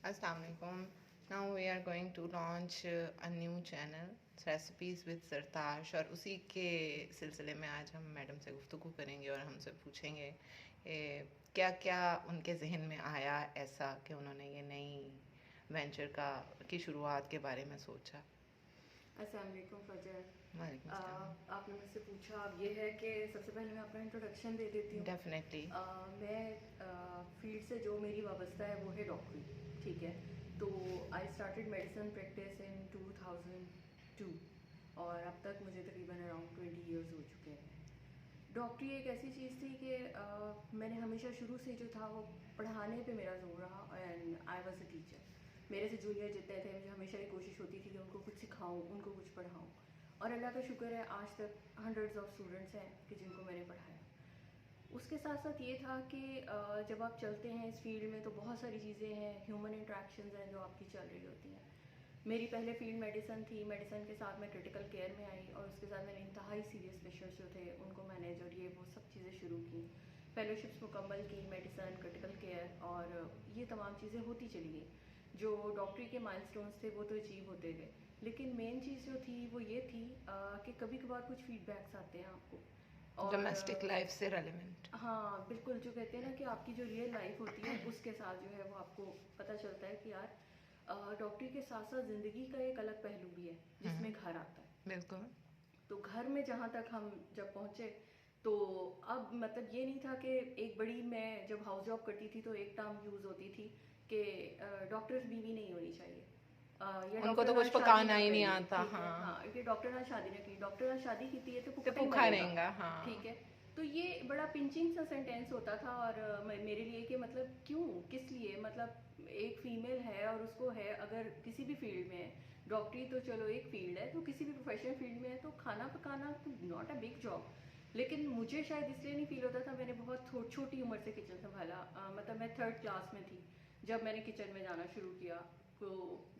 Assalamualaikum. Now we are going to launch a new channel recipes with Sartaj, और उसी के सिलसिले में आज हम मैडम से गुफ्तगू करेंगे और हमसे पूछेंगे क्या क्या उनके जहन में आया ऐसा कि उन्होंने ये नई वेंचर की शुरुआत के बारे में सोचा। अस्सलाम वालेकुम फजर। वालेकुम सलाम। आपने मुझसे पूछा, अब ये है कि सबसे पहले मैं अपना इंट्रोडक्शन दे देती हूँ। डेफिनेटली। मैं फील्ड से जो मेरी वाबस्ता है वो है डॉक्टरी, ठीक है। तो I started medicine practice in 2002 और अब तक मुझे तकरीबन अराउंड 20 ईयर्स हो चुके हैं। डॉक्टरी एक ऐसी चीज़ थी कि मैंने हमेशा शुरू से जो था वो पढ़ाने पे मेरा जोर रहा and I was a teacher. मेरे से जूनियर जितने थे मुझे हमेशा ये कोशिश होती थी कि उनको कुछ सिखाऊं, उनको कुछ पढ़ाऊं, और अल्लाह का शुक्र है आज तक हंड्रेड्स ऑफ स्टूडेंट्स हैं कि जिनको मैंने पढ़ाया। उसके साथ साथ ये था कि जब आप चलते हैं इस फील्ड में तो बहुत सारी चीज़ें हैं, ह्यूमन इंट्रैक्शंस हैं जो आपकी चल रही होती हैं। मेरी पहले फील्ड मेडिसिन थी, मेडिसिन के साथ मैं क्रिटिकल केयर में आई और उसके साथ मैंने इंतहाई सीरियस पेशेंट्स जो थे उनको मैनेज और ये वो सब चीज़ें शुरू की, फेलोशिप्स मुकम्मल की, मेडिसिन, क्रिटिकल केयर, और ये तमाम चीज़ें होती चली गई। जो डॉक्टरी के माइलस्टोन्स थे वो तो अचीव होते गए, लेकिन मेन चीज़ जो थी वो ये थी कि कभी कभार कुछ फीडबैक्स आते हैं आपको और डोमेस्टिक लाइफ से रेलेवेंट। हाँ बिल्कुल, जो कहते हैं ना कि आपकी जो रियल लाइफ होती है उसके साथ जो है वो आपको पता चलता है कि यार डॉक्टरी के साथ साथ ज़िंदगी का एक अलग पहलू भी है जिसमें घर आता है। बिल्कुल। तो घर में जहाँ तक हम जब पहुँचे तो अब मतलब ये नहीं था कि एक बड़ी, मैं जब हाउस जॉब करती थी तो एक टर्म यूज़ होती थी कि डॉक्टर बीवी नहीं होनी चाहिए, या उनको तो डॉक्टर कुछ पकाना ही नहीं आता। हाँ, ये डॉक्टर ने शादी नहीं की, डॉक्टर ने शादी की थी ये तो तो भूखा ही भूखा मरेगा, रहेगा। हाँ, ठीक है। तो ये बड़ा पिंचिंग सा सेंटेंस होता था और मेरे लिए कि मतलब क्यों, किस लिए, मतलब एक फीमेल है और उसको है, अगर किसी भी फील्ड में है, डॉक्टरी तो चलो एक फील्ड है, तो किसी भी प्रोफेशनल फील्ड में है तो खाना पकाना तो नॉट अ बिग जॉब। लेकिन मुझे शायद इसलिए नहीं फील होता था, मैंने बहुत छोटी उम्र से किचन संभाला, मतलब मैं 3rd क्लास में थी जब मैंने किचन में जाना शुरू किया, तो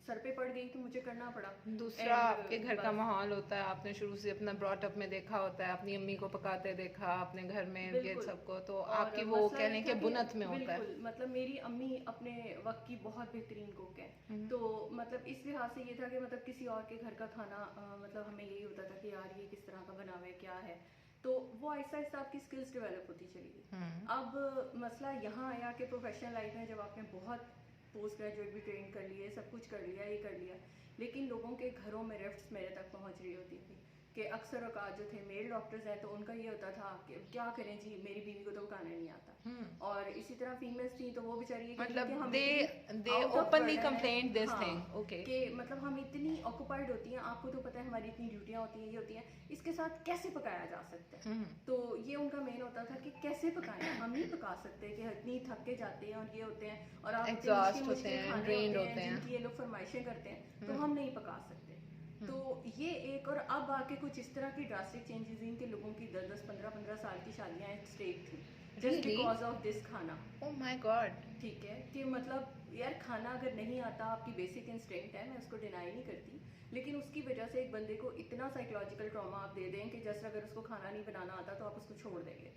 सर पे पड़ गई तो मुझे करना पड़ा। दूसरा आपके घर का माहौल होता है, आपने शुरू से अपना ब्रॉटअप में देखा होता है, अपनी अम्मी को पकाते देखा अपने घर में ये सबको, तो आपकी वो कहने के बुनत में होता है। बिल्कुल, मतलब मेरी अम्मी अपने वक्त की बहुत बेहतरीन कुक है, तो मतलब इस लिहाज से ये था कि मतलब किसी और के घर का खाना मतलब हमें यही होता था कि यार ये किस तरह का बना हुआ है, क्या है, तो वो आहिस्ता आहिस्ता आपकी स्किल्स डेवलप होती चली गई। अब मसला यहाँ आया कि प्रोफेशनल लाइफ में जब आपने बहुत पोस्ट ग्रेजुएट भी ट्रेन कर लिए, सब कुछ कर लिया, ये कर लिया, लेकिन लोगों के घरों में रिफ्ट्स मेरे तक पहुंच रही होती थी कि अक्सर औकात जो थे मेल डॉक्टर्स हैं तो उनका ये होता था कि क्या करें जी, मेरी बीवी को तो पकाना नहीं आता, और इसी तरह फीमेल्स थी तो वो बेचारी मतलब they openly complaint this thing. Okay, कि मतलब हम इतनी ऑक्यूपाइड होती हैं, आपको तो पता है हमारी इतनी ड्यूटियां होती हैं, ये होती हैं, इसके साथ कैसे पकाया जा सकता है। तो ये उनका मेन होता था कि कैसे पकाएं, हम नहीं पका सकते कि इतनी थक के जाते हैं और ये होते हैं और आप एग्जॉस्ट होते हैं, ड्रेन्ड होते हैं, जिनकी ये लोग फरमाइशें करते हैं, तो हम नहीं पका सकते। तो ये एक, और अब आके कुछ इस तरह की ड्रास्टिक चेंजेस इन के लोगों की 10-10, 15-15 साल की शादियां एट स्टेक थी जस्ट बिकॉज ऑफ दिस खाना। Oh my God. ठीक है कि मतलब यार खाना अगर नहीं आता, आपकी बेसिक इंस्टिंक्ट है, मैं उसको डिनाई नहीं करती, लेकिन उसकी वजह से एक बंदे को इतना साइकोलॉजिकल ट्रॉमा आप दे दें कि जस्ट अगर उसको खाना नहीं बनाना आता तो आप उसको छोड़ देंगे।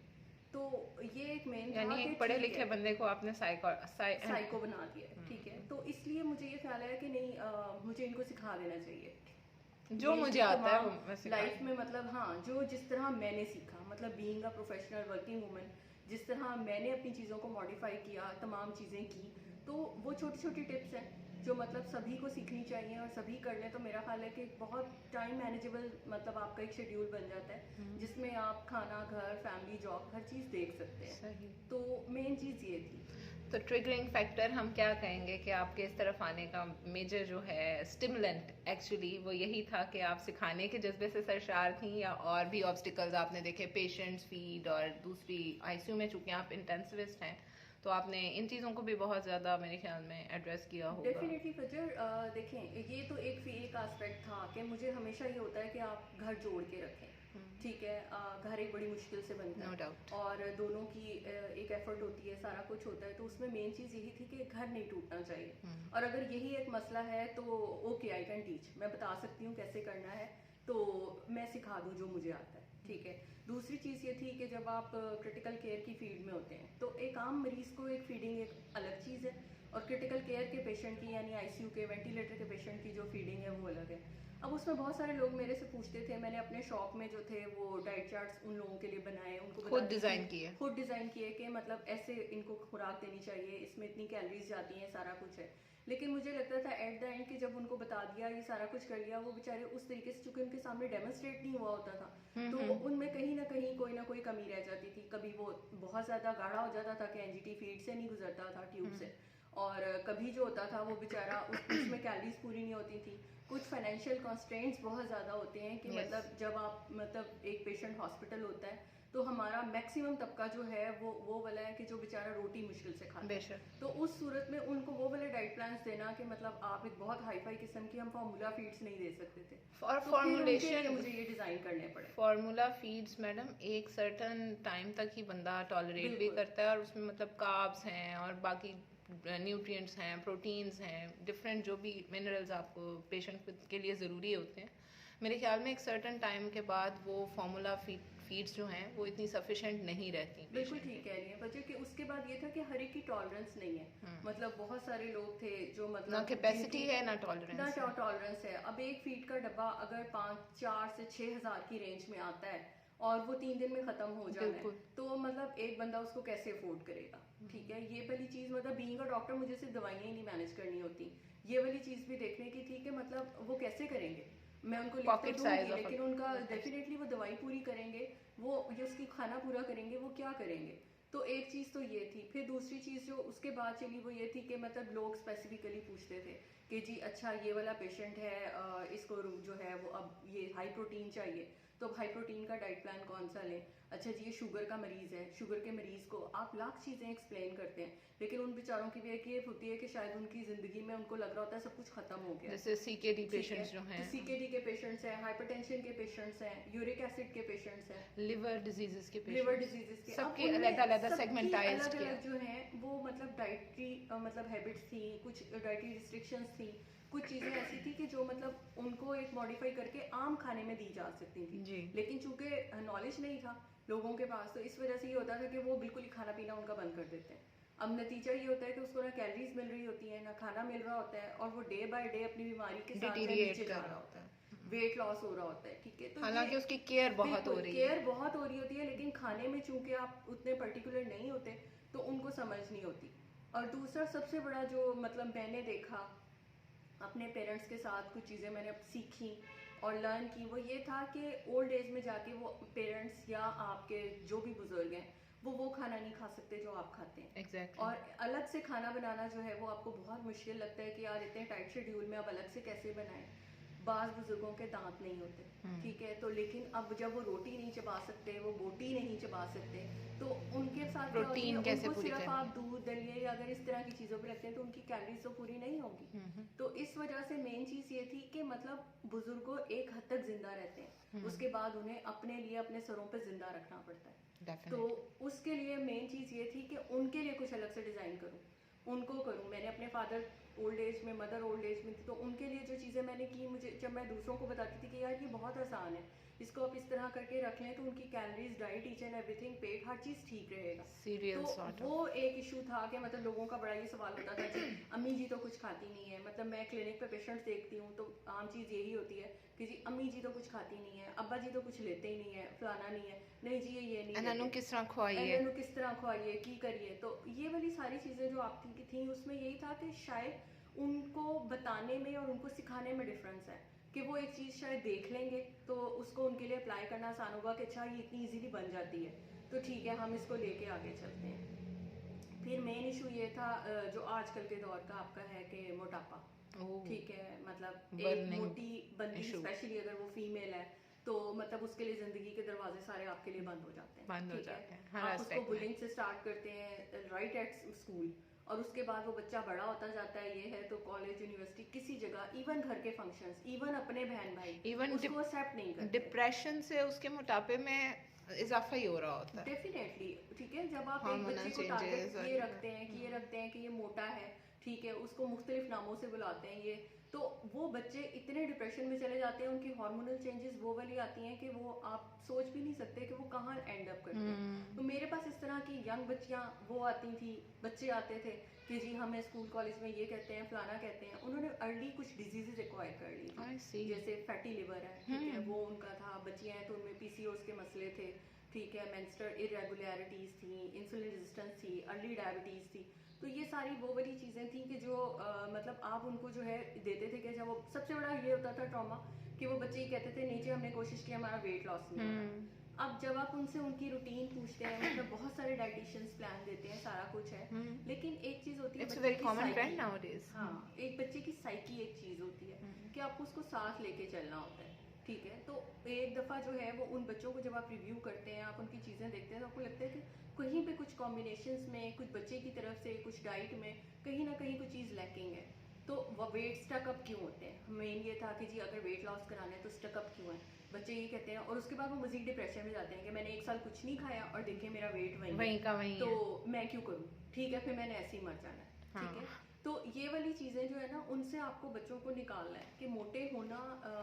तो ये एक मेन, यानी एक पढ़े लिखे बंदे को आपने साइको बना दिया, ठीक है। तो इसलिए मुझे ये ख्याल है कि नहीं, मुझे इनको सिखा देना चाहिए जो मुझे आता है वो लाइफ में, मतलब हाँ, जो जिस तरह मैंने सीखा, मतलब being a professional working woman, जिस तरह मैंने अपनी चीज़ों को मॉडिफाई किया, तमाम चीज़ें की, तो वो छोटी छोटी टिप्स हैं जो मतलब सभी को सीखनी चाहिए और सभी कर लें तो मेरा ख्याल है कि बहुत टाइम मैनेजेबल, मतलब आपका एक शेड्यूल बन जाता है जिसमें आप खाना, घर, फैमिली, जॉब, हर चीज़ देख सकते हैं। सही। तो मेन चीज़ ये थी। तो ट्रिगरिंग फैक्टर हम क्या कहेंगे कि आपके इस तरफ आने का मेजर जो है स्टिमुलेंट एक्चुअली वो यही था कि आप सिखाने के जज्बे से सरशार थी, या और भी ऑब्स्टिकल्स आपने देखे, पेशेंट्स फीड, और दूसरी आईसीयू में चूंकि आप इंटेंसिविस्ट हैं तो आपने इन चीज़ों को भी बहुत ज़्यादा मेरे ख्याल में एड्रेस किया होगा। डेफिनेटली फजर, देखें ये तो एक एस्पेक्ट था कि मुझे हमेशा ये होता है कि आप घर जोड़ के रखें, ठीक है। घर एक बड़ी मुश्किल से बनता है, No doubt. और दोनों की एक एफर्ट होती है, सारा कुछ होता है, तो उसमें मेन चीज़ यही थी कि घर नहीं टूटना चाहिए। और अगर यही एक मसला है तो ओके, आई कैन टीच, मैं बता सकती हूँ कैसे करना है, तो मैं सिखा दूँ जो मुझे आता है, ठीक है। दूसरी चीज़ ये थी कि जब आप क्रिटिकल केयर की फील्ड में होते हैं तो एक आम मरीज़ को एक फीडिंग एक अलग चीज़ है और क्रिटिकल केयर के पेशेंट की यानी आईसीयू के वेंटिलेटर के पेशेंट की जो फीडिंग है वो अलग है। अब उसमें बहुत सारे लोग मेरे से पूछते थे, मैंने अपने शॉप में जो थे वो डाइट चार्ट्स उन लोगों के लिए बनाए, उनको खुद डिजाइन किए, खुद डिज़ाइन किए कि मतलब ऐसे इनको खुराक देनी चाहिए, इसमें इतनी कैलोरीज जाती हैं, सारा कुछ है। लेकिन मुझे लगता था एट द एंड कि जब उनको बता दिया, ये सारा कुछ कर लिया, वो बेचारे उस तरीके से, चूंकि उनके सामने डेमोन्स्ट्रेट नहीं हुआ होता था, तो उनमें कहीं ना कहीं कोई ना कोई कमी रह जाती थी। कभी वो बहुत ज़्यादा गाढ़ा हो जाता था कि एनजीटी फीड से नहीं गुजरता था, ट्यूब से, और कभी जो होता था वो बेचारा उसमें कैलोरीज पूरी नहीं होती थी। कुछ फाइनेंशियल कॉन्स्ट्रेंट्स बहुत ज़्यादा होते हैं कि मतलब जब आप मतलब एक पेशेंट हॉस्पिटल होता है तो हमारा मैक्सिमम तबका जो है वो वाला है कि जो बेचारा रोटी मुश्किल से खाता है। तो उस सूरत में उनको वो वाले डाइट प्लान्स देना कि मतलब आप एक बहुत हाई फाई किस्म की, हम फार्मूला फीड्स नहीं दे सकते थे, और तो फॉर्मुलेशन मुझे ये डिज़ाइन करने पड़े। फार्मूला फीड्स मैडम एक सर्टन टाइम तक ही बंदा टॉलरेट भी करता है, और उसमें मतलब कार्ब्स हैं और बाकी न्यूट्रिएंट्स हैं, प्रोटीन्स हैं, डिफरेंट जो भी मिनरल्स आपको पेशेंट के लिए ज़रूरी होते हैं। मेरे ख्याल में एक सर्टन टाइम के बाद वो फार्मूला फीड्स जो हैं वो इतनी सफिशिएंट नहीं रहती। बिल्कुल ठीक कह रही है बच्चे कि उसके बाद ये था कि हर एक की टॉलरेंस नहीं है। मतलब बहुत सारे लोग थे जो मतलब ना कैपेसिटी है ना टॉलरेंस है। अब एक फीड का डब्बा अगर 4 से 6 हज़ार की रेंज में आता है और वो 3 दिन में खत्म हो जाना है, तो मतलब एक बंदा उसको कैसे अफोर्ड करेगा? ठीक है, ये पहली चीज, मतलब बीइंग अ डॉक्टर मुझे सिर्फ दवाइयाँ ही नहीं मैनेज करनी होती, ये वाली चीज भी देखने की थी कि मतलब वो कैसे करेंगे। मैं उनको लिख तो दूंगी, लेकिन उनका डेफिनेटली वो दवाई पूरी करेंगे, वो जो उसकी खाना पूरा करेंगे, वो क्या करेंगे? तो एक चीज़ तो ये थी। फिर दूसरी चीज़ जो उसके बाद चली वो ये थी कि मतलब लोग स्पेसिफिकली पूछते थे कि जी अच्छा ये वाला पेशेंट है, इसको जो है वो अब ये हाई प्रोटीन चाहिए, तो अब हाई प्रोटीन का डाइट प्लान कौन सा लें? अच्छा जी ये शुगर का मरीज़ है, शुगर के मरीज़ को आप लाख चीज़ें एक्सप्लेन करते हैं, लेकिन उन बेचारों की भी एक ये होती है कि शायद उनकी ज़िंदगी में उनको लग रहा होता है सब कुछ ख़त्म हो गया। जैसे सीकेडी पेशेंट्स जो हैं, तो सीकेडी के पेशेंट्स हैं, हाइपरटेंशन के पेशेंट्स हैं, यूरिक एसिड के पेशेंट्स हैं, लिवर डिजीजेस के सबके अलग-अलग सेगमेंटाइज्ड किया। जो हैं वो मतलब डाइटरी मतलब हैबिट्स थी, कुछ डाइटरी रिस्ट्रिक्शंस थी, कुछ चीज़ें ऐसी थी कि जो मतलब उनको एक मॉडिफाई करके आम खाने में दी जा सकती थी, लेकिन चूंकि नॉलेज नहीं था लोगों के पास, तो इस वजह से ये होता था कि वो बिल्कुल ही खाना पीना उनका बंद कर देते हैं। अब नतीजा ये होता है कि उसको ना कैलोरीज मिल रही होती है, ना खाना मिल रहा होता है, और वो डे बाय डे अपनी बीमारी के साथ नीचे जा रहा होता है, वेट लॉस हो रहा होता है। ठीक है, तो हालांकि उसकी केयर बहुत हो रही होती है, लेकिन खाने में चूंकि आप उतने पर्टिकुलर नहीं होते तो उनको समझ नहीं होती। और दूसरा सबसे बड़ा जो मतलब मैंने देखा अपने पेरेंट्स के साथ, कुछ चीज़ें मैंने सीखी और लर्न की, वो ये था कि ओल्ड एज में जाके वो पेरेंट्स या आपके जो भी बुजुर्ग हैं वो खाना नहीं खा सकते जो आप खाते हैं। exactly. और अलग से खाना बनाना जो है वो आपको बहुत मुश्किल लगता है कि यार इतने टाइट शेड्यूल में अब अलग से कैसे बनाएं। बाज़ बुजुर्गों के दांत नहीं होते, ठीक है, तो लेकिन अब जब वो रोटी नहीं चबा सकते, वो बोटी नहीं चबा सकते, तो उनके साथ प्रोटीन कैसे पूरी सिर्फ आप दूध दलिए या अगर इस तरह की चीज़ों पे रखते हैं तो उनकी कैलोरीज तो पूरी नहीं होगी। तो इस वजह से मेन चीज़ ये थी कि मतलब बुजुर्गों एक हद तक जिंदा रहते हैं, उसके बाद उन्हें अपने लिए अपने सरों पर जिंदा रखना पड़ता है। तो उसके लिए मेन चीज़ ये थी कि उनके लिए कुछ अलग से डिज़ाइन करूँ, उनको करूँ। मैंने अपने फादर ओल्ड एज में, मदर ओल्ड एज में थी, तो उनके लिए जो चीज़ें मैंने की, मुझे जब मैं दूसरों को बताती थी कि यार ये बहुत आसान है, इसको आप इस तरह करके रख लें तो उनकी calories, diet, each and everything, पेट, हर चीज़ ठीक रहेगा। तो वो एक इशू था कि मतलब लोगों का बड़ा ये सवाल होता था कि अम्मी जी तो कुछ खाती नहीं है। मतलब मैं क्लिनिक पे पेशेंट्स देखती हूँ तो आम चीज़ यही होती है कि जी अम्मी जी तो कुछ खाती नहीं है, अब्बा जी तो कुछ लेते ही नहीं है, फलाना नहीं है, नहीं जी ये नहीं, किस तरह खवाइए, की करिए। तो ये वाली सारी चीज़ें जो आपकी थी उसमें यही था कि शायद उनको बताने में और उनको सिखाने में डिफरेंस है कि वो एक चीज़ शायद देख लेंगे तो उसको उनके लिए अप्लाई करना आसान होगा कि अच्छा ये इतनी इजीली बन जाती है, तो ठीक है हम इसको लेके आगे चलते हैं। फिर मेन इशू ये था जो आजकल के दौर का आपका है कि मोटापा, ठीक है, मतलब एक मोटी बंदी स्पेशली अगर वो फीमेल है तो मतलब उसके लिए जिंदगी के दरवाजे सारे आपके लिए बंद हो जाते हैं, आप उसको बुलिंग से स्टार्ट करते हैं राइट एट स्कूल, और उसके बाद वो बच्चा बड़ा होता जाता है, ये है तो कॉलेज, यूनिवर्सिटी, किसी जगह, इवन घर के फंक्शंस, इवन अपने बहन भाई इवन उसको एक्सेप्ट नहीं करते। डिप्रेशन से उसके मोटापे में इजाफा ही हो रहा होता है डेफिनेटली। ठीक है, जब आप एक बच्चे को टारगेट ये रखते हैं कि ये मोटा है ठीक है, उसको मुख्तलिफ नामों से बुलाते हैं ये। तो वो बच्चे इतने डिप्रेशन में चले जाते हैं, उनकी हार्मोनल चेंजेस वो वाली आती हैं कि वो आप सोच भी नहीं सकते कि वो कहाँ एंड अप करते हैं। तो मेरे पास इस तरह की यंग बच्चियाँ वो आती थी, बच्चे आते थे कि जी हमें स्कूल कॉलेज में ये कहते हैं, फलाना कहते हैं। उन्होंने अर्ली कुछ डिजीजेज एक्वायर कर ली थी, जैसे फैटी लिवर है, ठीक है, वो उनका था। बच्चियाँ हैं तो उनमें पीसीओएस के मसले थे, ठीक है, मेंस्ट्रुअल इरेगुलरिटीज़ थी, इंसुलिन रेजिस्टेंस थी, अर्ली डायबिटीज़ थी। तो ये सारी वो वाली चीज़ें थी कि जो मतलब आप उनको जो है देते थे कि जब वो सबसे बड़ा ये होता था ट्रॉमा कि वो बच्चे ही कहते थे नीचे हमने कोशिश की हमारा वेट लॉस नहीं हो रहा। अब जब आप उनसे उनकी रूटीन पूछते हैं, मतलब बहुत सारे डाइटिशियंस प्लान देते हैं, सारा कुछ है, लेकिन एक चीज़ होती है बच्चे की साइकी। हाँ, एक बच्चे की साइकी एक चीज़ होती है कि आपको उसको साथ लेके चलना होता है, ठीक है। तो एक दफ़ा जो है वो उन बच्चों को जब आप रिव्यू करते हैं, आप उनकी चीज़ें देखते हैं, तो आपको लगता है कि कहीं पे कुछ कॉम्बिनेशंस में, कुछ बच्चे की तरफ से, कुछ डाइट में कहीं ना कहीं कुछ चीज़ लैकिंग है। तो वो वेट स्टक अप क्यों होते हैं, मेन ये था कि जी अगर वेट लॉस कराना है तो स्टक अप क्यों है, बच्चे ये कहते हैं। और उसके बाद वो मजीद डिप्रेशन में जाते हैं कि मैंने 1 साल कुछ नहीं खाया और देखिए मेरा वेट वहीं का वहीं तो है। मैं क्यों करूँ, ठीक है, फिर मैंने ऐसे ही मर जाना है, ठीक है। तो ये वाली चीज़ें जो है ना, उनसे आपको बच्चों को निकालना है कि मोटे होना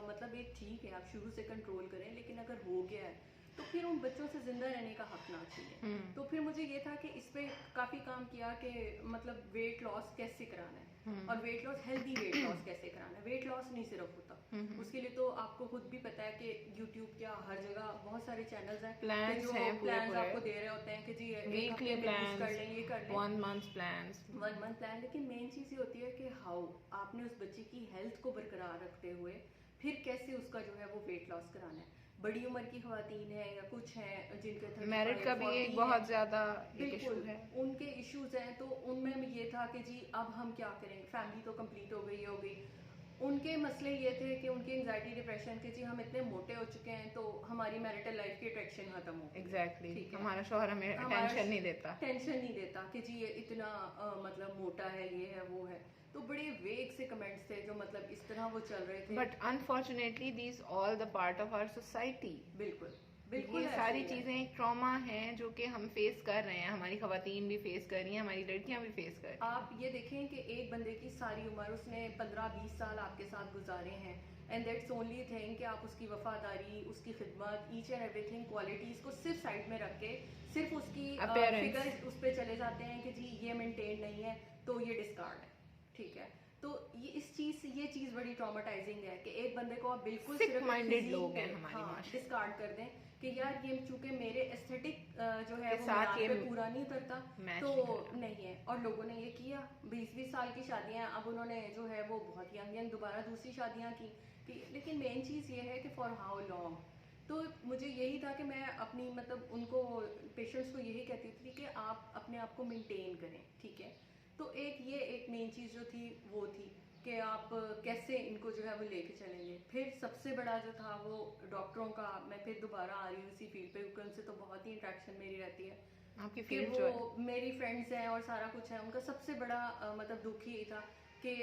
मतलब एक ठीक है, आप शुरू से कंट्रोल करें, लेकिन अगर हो गया है तो फिर उन बच्चों से जिंदा रहने का हक ना चाहिए। तो फिर मुझे ये था कि इस पे काफ़ी काम किया कि मतलब वेट लॉस कैसे कराना है, और weight loss, healthy weight loss कैसे कराना है। वेट लॉस नहीं सिर्फ होता, उसके लिए तो आपको खुद भी पता है कि यूट्यूब क्या हर जगह बहुत सारे चैनल्स हैं प्लान्स जो प्लान्स आपको दे रहे होते हैं कि जी एक हफ्ते में लूज कर लें, ये कर लें, 1 मंथ प्लान्स, 1 मंथ प्लान। लेकिन मेन चीज़ ये होती है कि हाउ आपने उस बच्चे की हेल्थ को बरकरार रखते हुए फिर कैसे उसका जो है वो वेट लॉस कराना है। बड़ी उम्र की खवातीन है या कुछ हैं जिनके मैरिड का भी एक बहुत ज़्यादा एक इशू है, उनके इश्यूज हैं, तो उनमें ये था कि जी अब हम क्या करेंगे, फैमिली तो कंप्लीट हो गई। उनके मसले ये थे कि उनकी एंजाइटी डिप्रेशन के जी हम इतने मोटे हो चुके हैं तो हमारी मैरिटल लाइफ की अट्रैक्शन खत्म हो गई। एग्जैक्टली, ठीक है, हमारा शौहर हमें टेंशन नहीं देता कि जी ये इतना मतलब मोटा है, ये है, वो है। तो बड़े वेग से कमेंट्स थे जो मतलब इस तरह वो चल रहे थे। But unfortunately these all the part of our society. बिल्कुल बिल्कुल, ये सारी चीजें एक ट्रॉमा हैं जो कि हम फेस कर रहे हैं, हमारी खवातीन भी फेस कर रही हैं, हमारी लड़कियां भी फेस कर रही हैं। आप ये देखें कि एक बंदे की सारी उम्र उसने 15-20 साल आपके साथ गुजारे हैं, एंड दैट्स ओनली थिंग कि आप उसकी वफादारी, उसकी खिदमत, ईच एंड एवरीथिंग, क्वालिटीज़ को सिर्फ साइड में रख के सिर्फ उसकी फिगर उस पर चले जाते हैं कि जी ये मेंटेन नहीं है तो ये डिस्कार्ड है, ठीक है। तो ये चीज़ बड़ी ट्रॉमेटाइजिंग है कि एक बंदे को आप बिल्कुल सिक माइंडेड लोग हैं हमारी डिस्कार्ड कर दें कि यार ये चूंकि मेरे एस्थेटिक जो है वो साथ ये पूरा नहीं उतरता तो नहीं है। और लोगों ने ये किया, 20-20 साल की शादियां, अब उन्होंने जो है वो बहुत यंग दोबारा दूसरी शादियां की। लेकिन मेन चीज़ ये है कि फॉर हाउ लॉन्ग। तो मुझे यही था कि मैं अपनी मतलब उनको पेशेंट्स को यही कहती थी कि आप अपने आप को मेंटेन करें, ठीक है। तो एक मेन चीज़ जो थी वो थी कि आप कैसे इनको जो है वो लेके चलेंगे। फिर सबसे बड़ा जो था वो डॉक्टरों का, मैं फिर दोबारा आ रही हूँ इसी फील्ड पे क्योंकि उनसे तो बहुत ही इंट्रैक्शन मेरी रहती है आपकी कि वो मेरी फ्रेंड्स हैं और सारा कुछ है। उनका सबसे बड़ा मतलब दुख ही था कि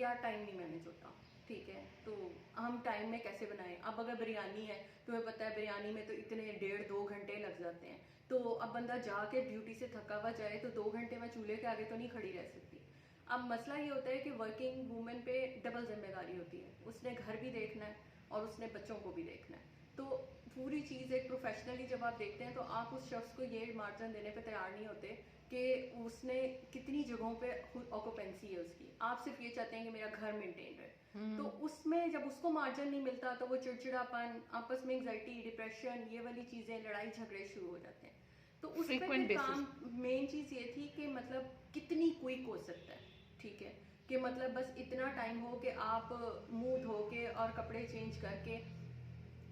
यार टाइम नहीं मैनेज होता, ठीक है, तो हम टाइम में कैसे बनाएं। अब अगर बिरयानी है, तुम्हें पता है बिरयानी में तो इतने 1.5-2 घंटे लग जाते हैं। तो अब बंदा जाके ड्यूटी से थका हुआ जाए तो 2 घंटे में चूल्हे के आगे तो नहीं खड़ी रह सकती। अब मसला ये होता है कि वर्किंग वूमेन पे डबल जिम्मेदारी होती है, उसने घर भी देखना है और उसने बच्चों को भी देखना है। तो पूरी चीज़ एक प्रोफेशनली जब आप देखते हैं तो आप उस शख्स को ये मार्जिन देने पे तैयार नहीं होते कि उसने कितनी जगहों पे ऑक्यूपेंसी है उसकी। आप सिर्फ ये चाहते हैं कि मेरा घर मेंटेन रहे। तो उसमें जब उसको मार्जिन नहीं मिलता तो वो चिड़चिड़ापन, आपस में एंग्जाइटी, डिप्रेशन, ये वाली चीज़ें, लड़ाई झगड़े शुरू हो जाते हैं। तो उस पर काम, मेन चीज़ ये थी कि मतलब कितनी क्विक हो सकता है, ठीक है, कि मतलब बस इतना टाइम हो कि आप मुंह धो के और कपड़े चेंज करके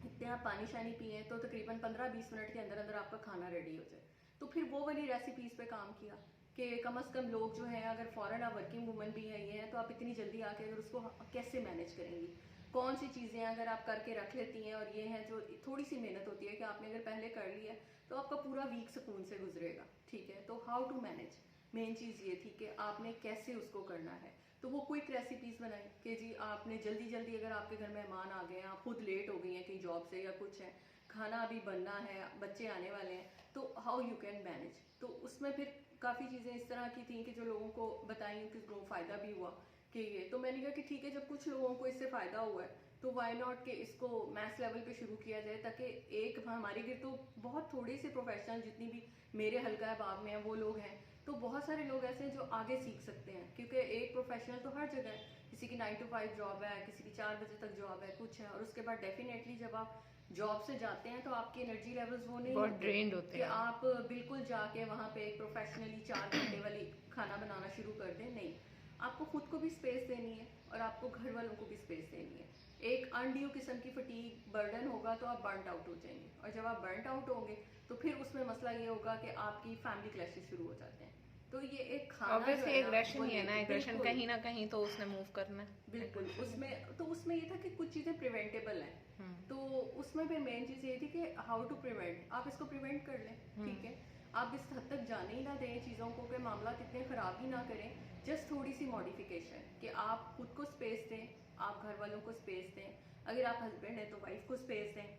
इतना पानी शानी पिए तो तकरीबन 15-20 मिनट के अंदर अंदर आपका खाना रेडी हो जाए। तो फिर वो वाली रेसिपीज़ पे काम किया कि कम से कम लोग जो हैं, अगर फॉरेन आप वर्किंग वूमन भी है ये हैं, तो आप इतनी जल्दी आके अगर उसको कैसे मैनेज करेंगी, कौन सी चीज़ें अगर आप करके रख लेती हैं, और ये हैं जो थोड़ी सी मेहनत होती है कि आपने अगर पहले कर ली है तो आपका पूरा वीक सुकून से गुजरेगा, ठीक है। तो हाउ टू मैनेज, मेन चीज़ ये थी कि आपने कैसे उसको करना है। तो वो क्विक रेसिपीज़ बनाई कि जी आपने जल्दी जल्दी, अगर आपके घर मेहमान आ गए हैं, आप खुद लेट हो गई हैं कहीं जॉब से या कुछ है, खाना अभी बनना है, बच्चे आने वाले हैं, तो हाउ यू कैन मैनेज। तो उसमें फिर काफ़ी चीज़ें इस तरह की थी कि जो लोगों को बताई कि लोगों को फ़ायदा भी हुआ कि ये, तो मैंने कहा कि ठीक है, जब कुछ लोगों को इससे फ़ायदा हुआ है तो वाई नॉट कि इसको मैथ लेवल पे शुरू किया जाए, ताकि एक हमारे गिर तो बहुत थोड़े से प्रोफेशनल, जितनी भी मेरे हल्का बाग में हैं वो लोग हैं, तो बहुत सारे लोग ऐसे हैं जो आगे सीख सकते हैं, क्योंकि एक प्रोफेशनल तो हर जगह है, किसी की 9 to 5 जॉब है, किसी की 4 बजे तक जॉब है, कुछ है, और उसके बाद डेफिनेटली जब आप जॉब से जाते हैं तो आपकी एनर्जी लेवल्स वो नहीं बहुत होते ड्रेन्ड होते कि हैं। आप बिल्कुल जाके वहाँ पे एक प्रोफेशनली 4 घंटे वाली खाना बनाना शुरू कर दें। नहीं, आपको खुद को भी स्पेस देनी है और आपको घर वालों को भी स्पेस देनी है। एक अनड्यू किस्म की फटीग बर्डन होगा तो आप बर्नट आउट हो जाएंगे, और जब आप बर्नट आउट होंगे तो फिर उसमें मसला ये होगा कि आपकी फैमिली क्लैशेस शुरू हो जाते हैं। तो ये एक खाना जो ऑब्वियसली है ना एग्रेशन वो ही है ना, एग्रेशन बिल्कुल कहीं ना कहीं तो उसने मूव करना है। बिल्कुल उसमें, तो उसमें ये था कि कुछ चीज़ें प्रिवेंटेबल हैं, हम्म। तो उसमें फिर मेन चीज़ ये थी कि हाउ टू प्रिवेंट, आप इसको प्रिवेंट कर लें, ठीक है, आप इस हद तक जाने ही ना दें चीज़ों को कि मामला इतने ख़राब ही ना करें, जस्ट थोड़ी सी मॉडिफिकेशन कि आप खुद को स्पेस दें, आप घर वालों को स्पेस दें, अगर आप हस्बैंड हैं तो वाइफ को स्पेस दें,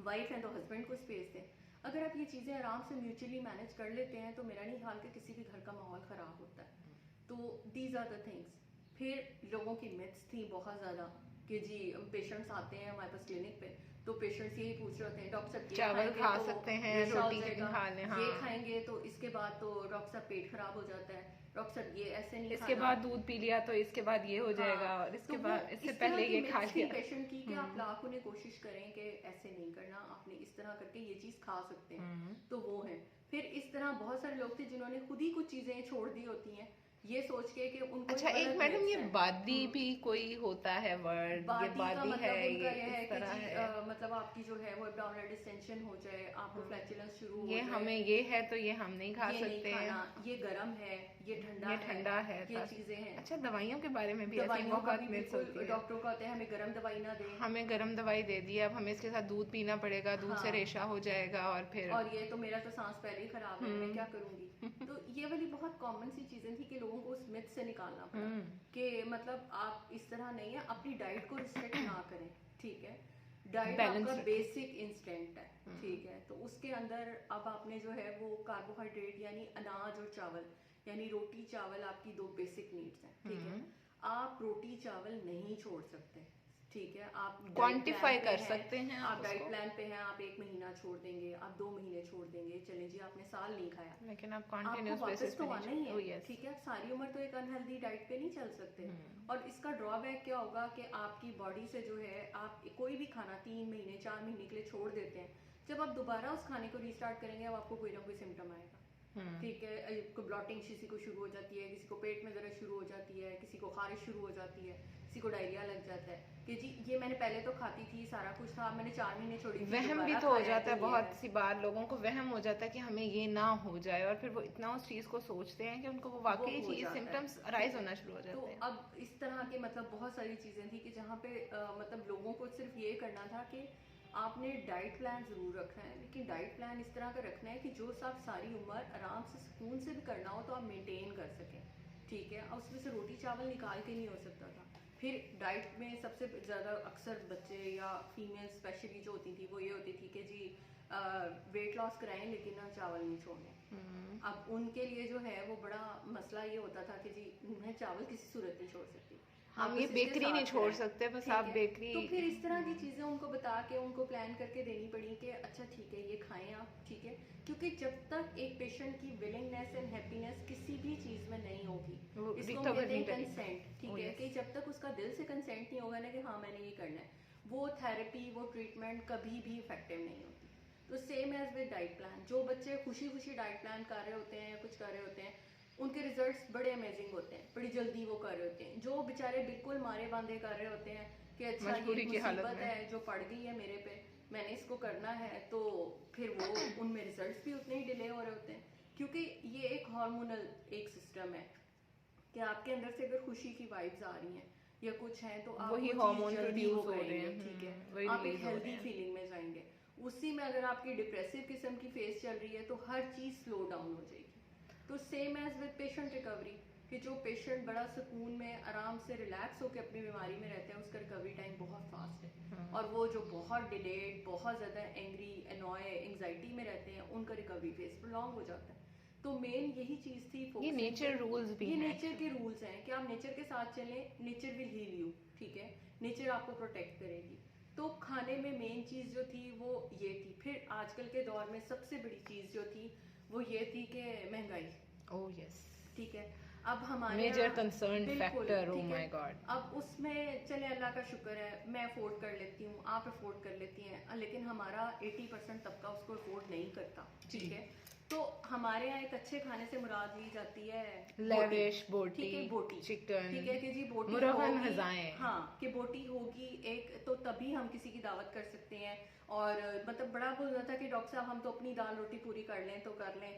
वाइफ है तो हस्बैंड को स्पेस दें। अगर आप ये चीज़ें आराम से म्यूचुअली मैनेज कर लेते हैं तो मेरा नहीं ख्याल कि किसी भी घर का माहौल ख़राब होता है। तो दीज आर द थिंग्स। फिर लोगों की मिथ्स थी बहुत ज़्यादा कि जी पेशेंट्स आते हैं हमारे पास क्लिनिक पे, तो पेशेंट्स यही पूछ रहे होते हैं डॉक्टर साहब ये चावल खाएंगे खा तो सकते हैं, नशा हो रोटी जाएगा, खा लें, हाँ। ये खाएंगे तो इसके बाद तो डॉक्टर साहब पेट खराब हो जाता है, डॉक्टर साहब ये ऐसे नहीं इसके खाना। बाद दूध पी लिया तो इसके बाद ये हो जाएगा, हाँ, और तो इसके वो बाद इससे इस तरह पहले की ये खा myths थी लिया। पेशेंट की कि आप लाख उन्हें कोशिश करें कि ऐसे नहीं करना, आपने इस तरह करके ये चीज़ खा सकते हैं, तो वो है। फिर इस तरह बहुत सारे लोग थे जिन्होंने खुद ही कुछ चीज़ें छोड़ दी होती हैं ये सोच के कि उनको अच्छा, एक गलत मैडम myths ये हैं। बादी भी कोई होता है वर्ड, ये बादी का बादी है, मतलब उनका ये ये है इस कि तरह जी है। मतलब आपकी जो है वो एब्डोमिनल डिस्टेंशन हो जाए, आपको फ्लैचुलेंस शुरू हो ये जाए, हमें ये है तो ये हम नहीं खा ये नहीं सकते खाना, हैं, ये गर्म है, ये ये ठंडा है, ये चीज़ें हैं। अच्छा, दवाइयों के बारे में भी ऐसी दवाइयों का बहुत भी मिथ्स बिल्कुल होती है। डॉक्टरों का होता है हमें गर्म दवाई ना दें, हमें गर्म दवाई दे दी, अब हमें इसके साथ दूध पीना पड़ेगा, दूध से हाँ, रेशा हो जाएगा, और फिर और ये तो मेरा तो सांस पहले ही खराब है, मैं क्या करूंगी। तो ये वाली बहुत कॉमन सी चीजें थी कि लोगों को उस मिथ से निकालना पड़ा कि मतलब आप इस तरह नहीं है, अपनी डाइट को रिस्ट्रिक्ट ना करें, ठीक है, डाइट बैलेंस आपका रखें। बेसिक इंस्टेंट है, ठीक है, तो उसके अंदर अब आपने जो है वो कार्बोहाइड्रेट यानी अनाज और चावल यानी रोटी चावल आपकी दो बेसिक नीड्स हैं, ठीक है, आप रोटी चावल नहीं छोड़ सकते, ठीक है, आप क्वांटिफाई कर सकते हैं आप डाइट उसको। प्लान पे हैं, आप 1 महीना छोड़ देंगे, आप 2 महीने छोड़ देंगे, चलें जी आपने साल नहीं खाया, लेकिन आप आपको कंटिन्यूअस वापस बेसिस तो पे आना ही नहीं। है, ओह यस। ठीक है, आप सारी उम्र तो एक अनहेल्दी डाइट पे नहीं चल सकते। और इसका ड्रॉबैक क्या होगा कि आपकी बॉडी से जो है आप कोई भी खाना 3 महीने 4 महीने के लिए छोड़ देते हैं, जब आप दोबारा उस खाने को रीस्टार्ट करेंगे अब आपको कोई ना कोई सिम्टम आएगा, ठीक है, ब्लॉटिंग किसी को शुरू हो जाती है, किसी को पेट में दर्द शुरू हो जाती है, किसी को खारिश शुरू हो जाती है, किसी को डायरिया लग जाता है कि जी ये मैंने पहले तो खाती थी सारा कुछ था, मैंने 4 महीने छोड़ी थी, वहम भी दोबारा तो हो खाया जाता है, ये बहुत सी बार लोगों को वहम हो जाता है कि हमें ये ना हो जाए, और फिर वो इतना उस चीज को सोचते हैं कि उनको वो वाकई हो चीज जाता है। सिम्टम्स अराइज होना शुरू हो तो जाते हैं। अब इस तरह के मतलब बहुत सारी चीज़ें थी कि जहाँ पे मतलब लोगों को सिर्फ ये करना था कि आपने डाइट प्लान ज़रूर रखना है, लेकिन डाइट प्लान इस तरह का रखना है कि जो आप सारी उम्र आराम से सुकून से भी करना हो तो आप मेंटेन कर सकें, ठीक है, और उसमें से रोटी चावल निकाल के नहीं हो सकता था। फिर डाइट में सबसे ज़्यादा अक्सर बच्चे या फीमेल स्पेशली जो होती थी वो ये होती थी कि जी वेट लॉस कराएं लेकिन ना चावल नहीं छोड़ने। अब उनके लिए जो है वो बड़ा मसला ये होता था कि जी मैं चावल किसी सूरत नहीं छोड़ सकती, हम आप ये बस इसके बेकरी नहीं साथ छोड़ रहें, सकते, बस ठीक आप है? बेकरी। तो फिर इस तरह की चीज़ें उनको बता के उनको प्लान करके देनी पड़ी कि अच्छा ठीक है ये खाएं आप, ठीक है, क्योंकि जब तक एक पेशेंट की विलिंगनेस एंड हैप्पीनेस किसी भी चीज़ में नहीं होगी, इसको हम कहते हैं कंसेंट, ठीक है, कि जब तक उसका दिल से कंसेंट नहीं होगा ना कि हाँ मैंने ये करना है, वो थेरेपी वो ट्रीटमेंट कभी भी इफेक्टिव नहीं होती। तो same as with diet plan, जो बच्चे खुशी खुशी डाइट प्लान कर रहे होते हैं कुछ कर रहे होते हैं उनके रिजल्ट्स बड़े अमेजिंग होते हैं, बड़ी जल्दी वो कर रहे होते हैं। जो बेचारे बिल्कुल मारे बांधे कर रहे होते हैं कि अच्छा ये मुसीबत है जो पड़ गई है मेरे पे, मैंने इसको करना है, तो फिर वो उनमें रिजल्ट्स भी उतने ही डिले हो रहे होते हैं, क्योंकि ये एक हार्मोनल एक सिस्टम है कि आपके अंदर से अगर खुशी की वाइब्स आ रही हैं या कुछ है तो आप वही वो हार्मोन चीज़ जल्दी प्रोड्यूस वो हो रहे करेंगे, हैं, ठीक है, वही आप एक रिलीज हो रहे हेल्दी हैं। फीलिंग में जाएंगे। उसी में अगर आपकी डिप्रेसिव किस्म की फेज चल रही है तो हर चीज़ स्लो डाउन हो जाएगी। तो same as with patient recovery कि जो पेशेंट बड़ा सुकून में आराम से रिलैक्स होकर अपनी बीमारी में रहते हैं उसका रिकवरी टाइम बहुत फास्ट है, और वो जो बहुत डिलेड बहुत ज़्यादा एंग्री एनॉय एंग्जाइटी में रहते हैं उनका रिकवरी फेज प्रोलॉन्ग हो जाता है। तो मेन यही चीज़ थी ये focusing नेचर पे। रूल्स भी ये हैं नेचर actually। के रूल्स हैं कि आप नेचर के साथ चलें, नेचर विल हील यू, ठीक है, नेचर आपको प्रोटेक्ट करेगी। तो खाने में मेन चीज़ जो थी वो ये थी। फिर आजकल के दौर में सबसे बड़ी चीज़ जो थी वो ये थी कि महंगाई, ओह यस, ठीक है। अब हमारे मेजर यहाँ कंसर्न बिल्कुल फैक्टर, ओह ठीक है। My God. अब उसमें चले अल्लाह का शुक्र है मैं अफोर्ड कर लेती हूँ, आप अफोर्ड कर लेती हैं, लेकिन हमारा 80% तबका उसको अफोर्ड नहीं करता, ठीक है। तो हमारे यहाँ एक अच्छे खाने से मुराद ली जाती है लेविश बोटी, ठीक है, बोटी, बोटी, चिकन, ठीक है कि जी बोटी मुरहन होगी, हजाएं। हाँ कि बोटी होगी एक, तो तभी हम किसी की दावत कर सकते हैं। और मतलब बड़ा बोल रहा था कि डॉक्टर साहब हम तो अपनी दाल रोटी पूरी कर लें तो कर लें,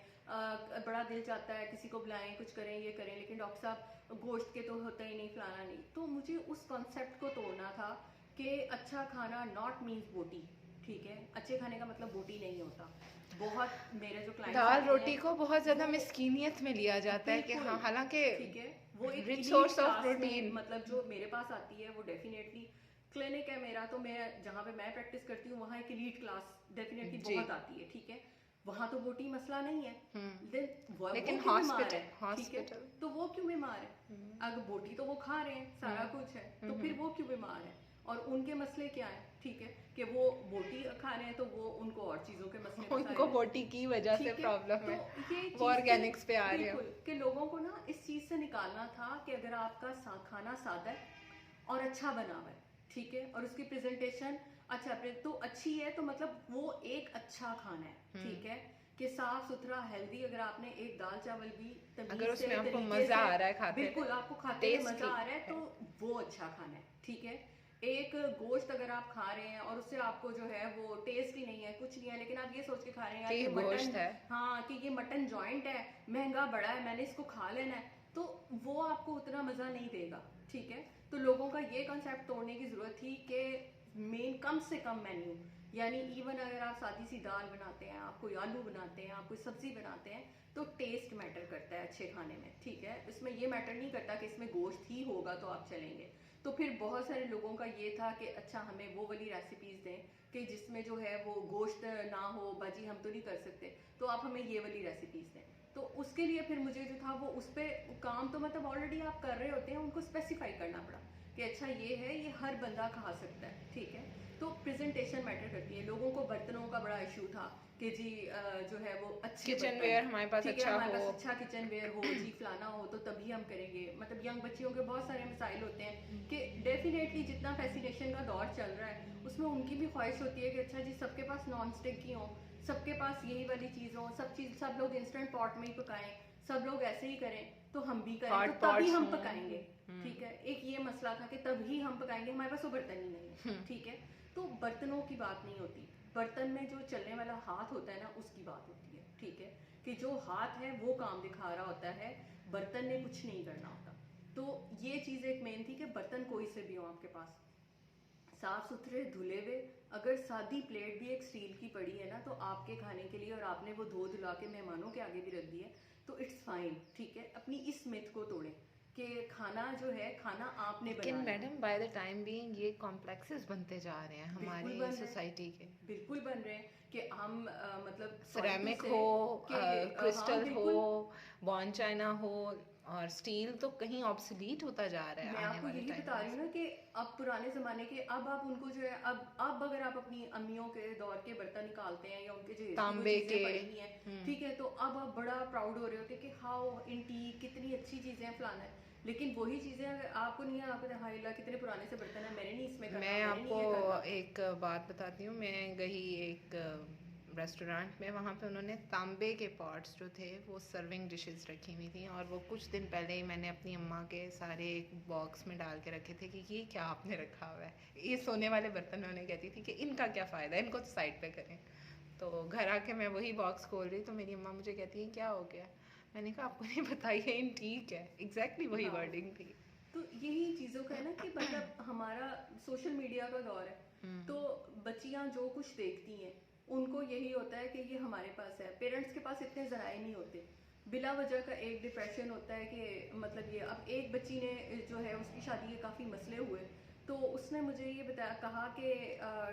बड़ा दिल चाहता है किसी को बुलाएं, कुछ करें, ये करें, लेकिन डॉक्टर साहब गोश्त के तो होता ही नहीं, फलाना नहीं। तो मुझे उस कॉन्सेप्ट को तोड़ना था कि अच्छा खाना नॉट मीन्स बोटी, ठीक है, अच्छे खाने का मतलब बोटी नहीं होता। बहुत मेरे जो क्लाइंट्स दाल रोटी को बहुत ज्यादा मिस्कीनियत में लिया जाता है कि हाँ, हालांकि ठीक है वो एक rich elite source of class में, प्रोटीन। मतलब जो मेरे पास आती है वो डेफिनेटली क्लिनिक है मेरा, तो मैं जहाँ पे मैं प्रैक्टिस करती हूँ वहाँ एक elite क्लास डेफिनेटली जी। बहुत आती है, ठीक है। वहाँ तो बोटी मसला नहीं है, लेकिन वो क्यों बीमार है, ठीक है, हॉस्पिटल तो वो क्यों बीमार है? अगर बोटी तो वो खा रहे हैं, सारा कुछ है, तो फिर वो क्यों बीमार है? और उनके मसले क्या है, ठीक है, कि वो बोटी खा रहे हैं तो वो उनको और चीजों के मसले बता उनको रहे हैं, बोटी की वजह से ठीक है। प्रॉब्लम है, तो ये वो ऑर्गेनिक्स पे आ रहे हैं। बिल्कुल कि लोगों को ना इस चीज से निकालना था कि अगर आपका खाना सादा है और अच्छा बना हुआ है, ठीक है, और उसकी प्रेजेंटेशन अच्छा तो अच्छी है, तो मतलब वो एक अच्छा खाना है, ठीक है, कि साफ सुथरा हेल्दी। अगर आपने एक दाल चावल भी अगर उसमें आपको मजा आ रहा है खाते, बिल्कुल आपको खाते हुए मजा आ रहा है, तो वो अच्छा खाना है, ठीक है। एक गोश्त अगर आप खा रहे हैं और उससे आपको जो है वो टेस्ट ही नहीं है, कुछ नहीं है, लेकिन आप ये सोच के खा रहे हैं यार कि ये गोश्त मटन है, हाँ कि ये मटन जॉइंट है, महंगा बड़ा है, मैंने इसको खा लेना है, तो वो आपको उतना मजा नहीं देगा, ठीक है। तो लोगों का ये कॉन्सेप्ट तोड़ने की जरूरत थी कि मेन कम से कम मेन्यू, यानी इवन अगर आप सादी सी दाल बनाते हैं, आप कोई आलू बनाते हैं, आप कोई सब्जी बनाते हैं, तो टेस्ट मैटर करता है अच्छे खाने में, ठीक है। इसमें ये मैटर नहीं करता कि इसमें गोश्त ही होगा तो आप चलेंगे। तो फिर बहुत सारे लोगों का ये था कि अच्छा हमें वो वाली रेसिपीज दें कि जिसमें जो है वो गोश्त ना हो, बाजी हम तो नहीं कर सकते, तो आप हमें ये वाली रेसिपीज दें। तो उसके लिए फिर मुझे जो था वो उस पर काम तो मतलब ऑलरेडी आप कर रहे होते हैं, उनको स्पेसिफाई करना पड़ा कि अच्छा ये है, ये हर बंदा खा सकता है, ठीक है। तो प्रेजेंटेशन मैटर करती है। लोगों को बर्तनों का बड़ा इशू था कि जी जो है वो अच्छे किचन वेयर हमारे पास अच्छा हमारे हो, पास अच्छा किचन वेयर हो जी, फलाना हो तो तभी हम करेंगे। मतलब यंग बच्चियों के बहुत सारे मसाइल होते हैं कि डेफिनेटली जितना फैसिनेशन का दौर चल रहा है उसमें उनकी भी ख्वाहिश होती है कि अच्छा जी सबके पास नॉन स्टिक की हो, सबके पास यही वाली चीज़ हो, सब लोग इंस्टेंट पॉट में ही पकाएं, सब लोग ऐसे ही करें, तो हम भी करें, तो तभी हम पकाएंगे, ठीक है। एक ये मसला था कि तभी हम पकाएंगे, हमारे पास वो बर्तन ही नहीं है, ठीक है। तो बर्तनों की बात नहीं होती, बर्तन में जो चलने वाला हाथ होता है ना उसकी बात होती है, ठीक है, कि जो हाथ है वो काम दिखा रहा होता है, बर्तन ने कुछ नहीं करना होता। तो ये चीज़ एक मेन थी कि बर्तन कोई से भी हो आपके पास साफ सुथरे धुले हुए, अगर सादी प्लेट भी एक स्टील की पड़ी है ना तो आपके खाने के लिए, और आपने वो धो धुला के मेहमानों के आगे भी रख दी है, तो इट्स फाइन, ठीक है। अपनी इस मिथ को तोड़ें कि खाना जो है खाना आपने लेकिन बनाना madam by the time being ये कॉम्प्लेक्सेस बनते जा रहे हैं हमारी सोसाइटी के, बिल्कुल बन रहे हैं कि हम मतलब सिरेमिक हो, क्रिस्टल हो, बॉन चाइना हो, और स्टील तो कहीं ऑब्सोलीट होता जा रहा है। मैं आपको यही बता रही हूँ ना कि अब पुराने ज़माने के, अब आप उनको जो है अब अगर आप अपनी अम्मियों के दौर के बर्तन निकालते हैं या उनके जो तांबे के पड़ी हैं, ठीक है, तो अब आप बड़ा प्राउड हो रहे होते कि हाउ एंटीक, कितनी अच्छी चीज़ें हैं, फलाना है। लेकिन वही चीज़ें अगर आपको नहीं है, आपको हाय अल्लाह कितने पुराने से बर्तन है, मैंने नहीं इसमें करना, मैं आपको एक बात बताती हूँ। मैं गई एक रेस्टोरेंट में, वहाँ पे उन्होंने तांबे के पॉट्स जो थे वो सर्विंग डिशेस रखी हुई थी, और वो कुछ दिन पहले ही मैंने अपनी अम्मा के सारे एक बॉक्स में डाल के रखे थे कि ये क्या आपने रखा हुआ है, ये सोने वाले बर्तन। उन्होंने कहती थी कि इनका क्या फ़ायदा है, इनको तो साइड पे करें। तो घर आके मैं वही बॉक्स खोल रही तो मेरी अम्मा मुझे कहती है क्या हो गया, मैंने कहा आपको नहीं पता ये एंटीक है। एग्जैक्टली वही वर्डिंग थी। तो यही चीज़ों का है ना कि मतलब हमारा सोशल मीडिया का दौर है, तो बच्चियां जो कुछ देखती हैं उनको यही होता है कि ये हमारे पास है। पेरेंट्स के पास इतने ज़राए नहीं होते, बिला वजह का एक डिप्रेशन होता है कि मतलब ये। अब एक बच्ची ने जो है उसकी शादी के काफ़ी मसले हुए, तो उसने मुझे ये बताया, कहा कि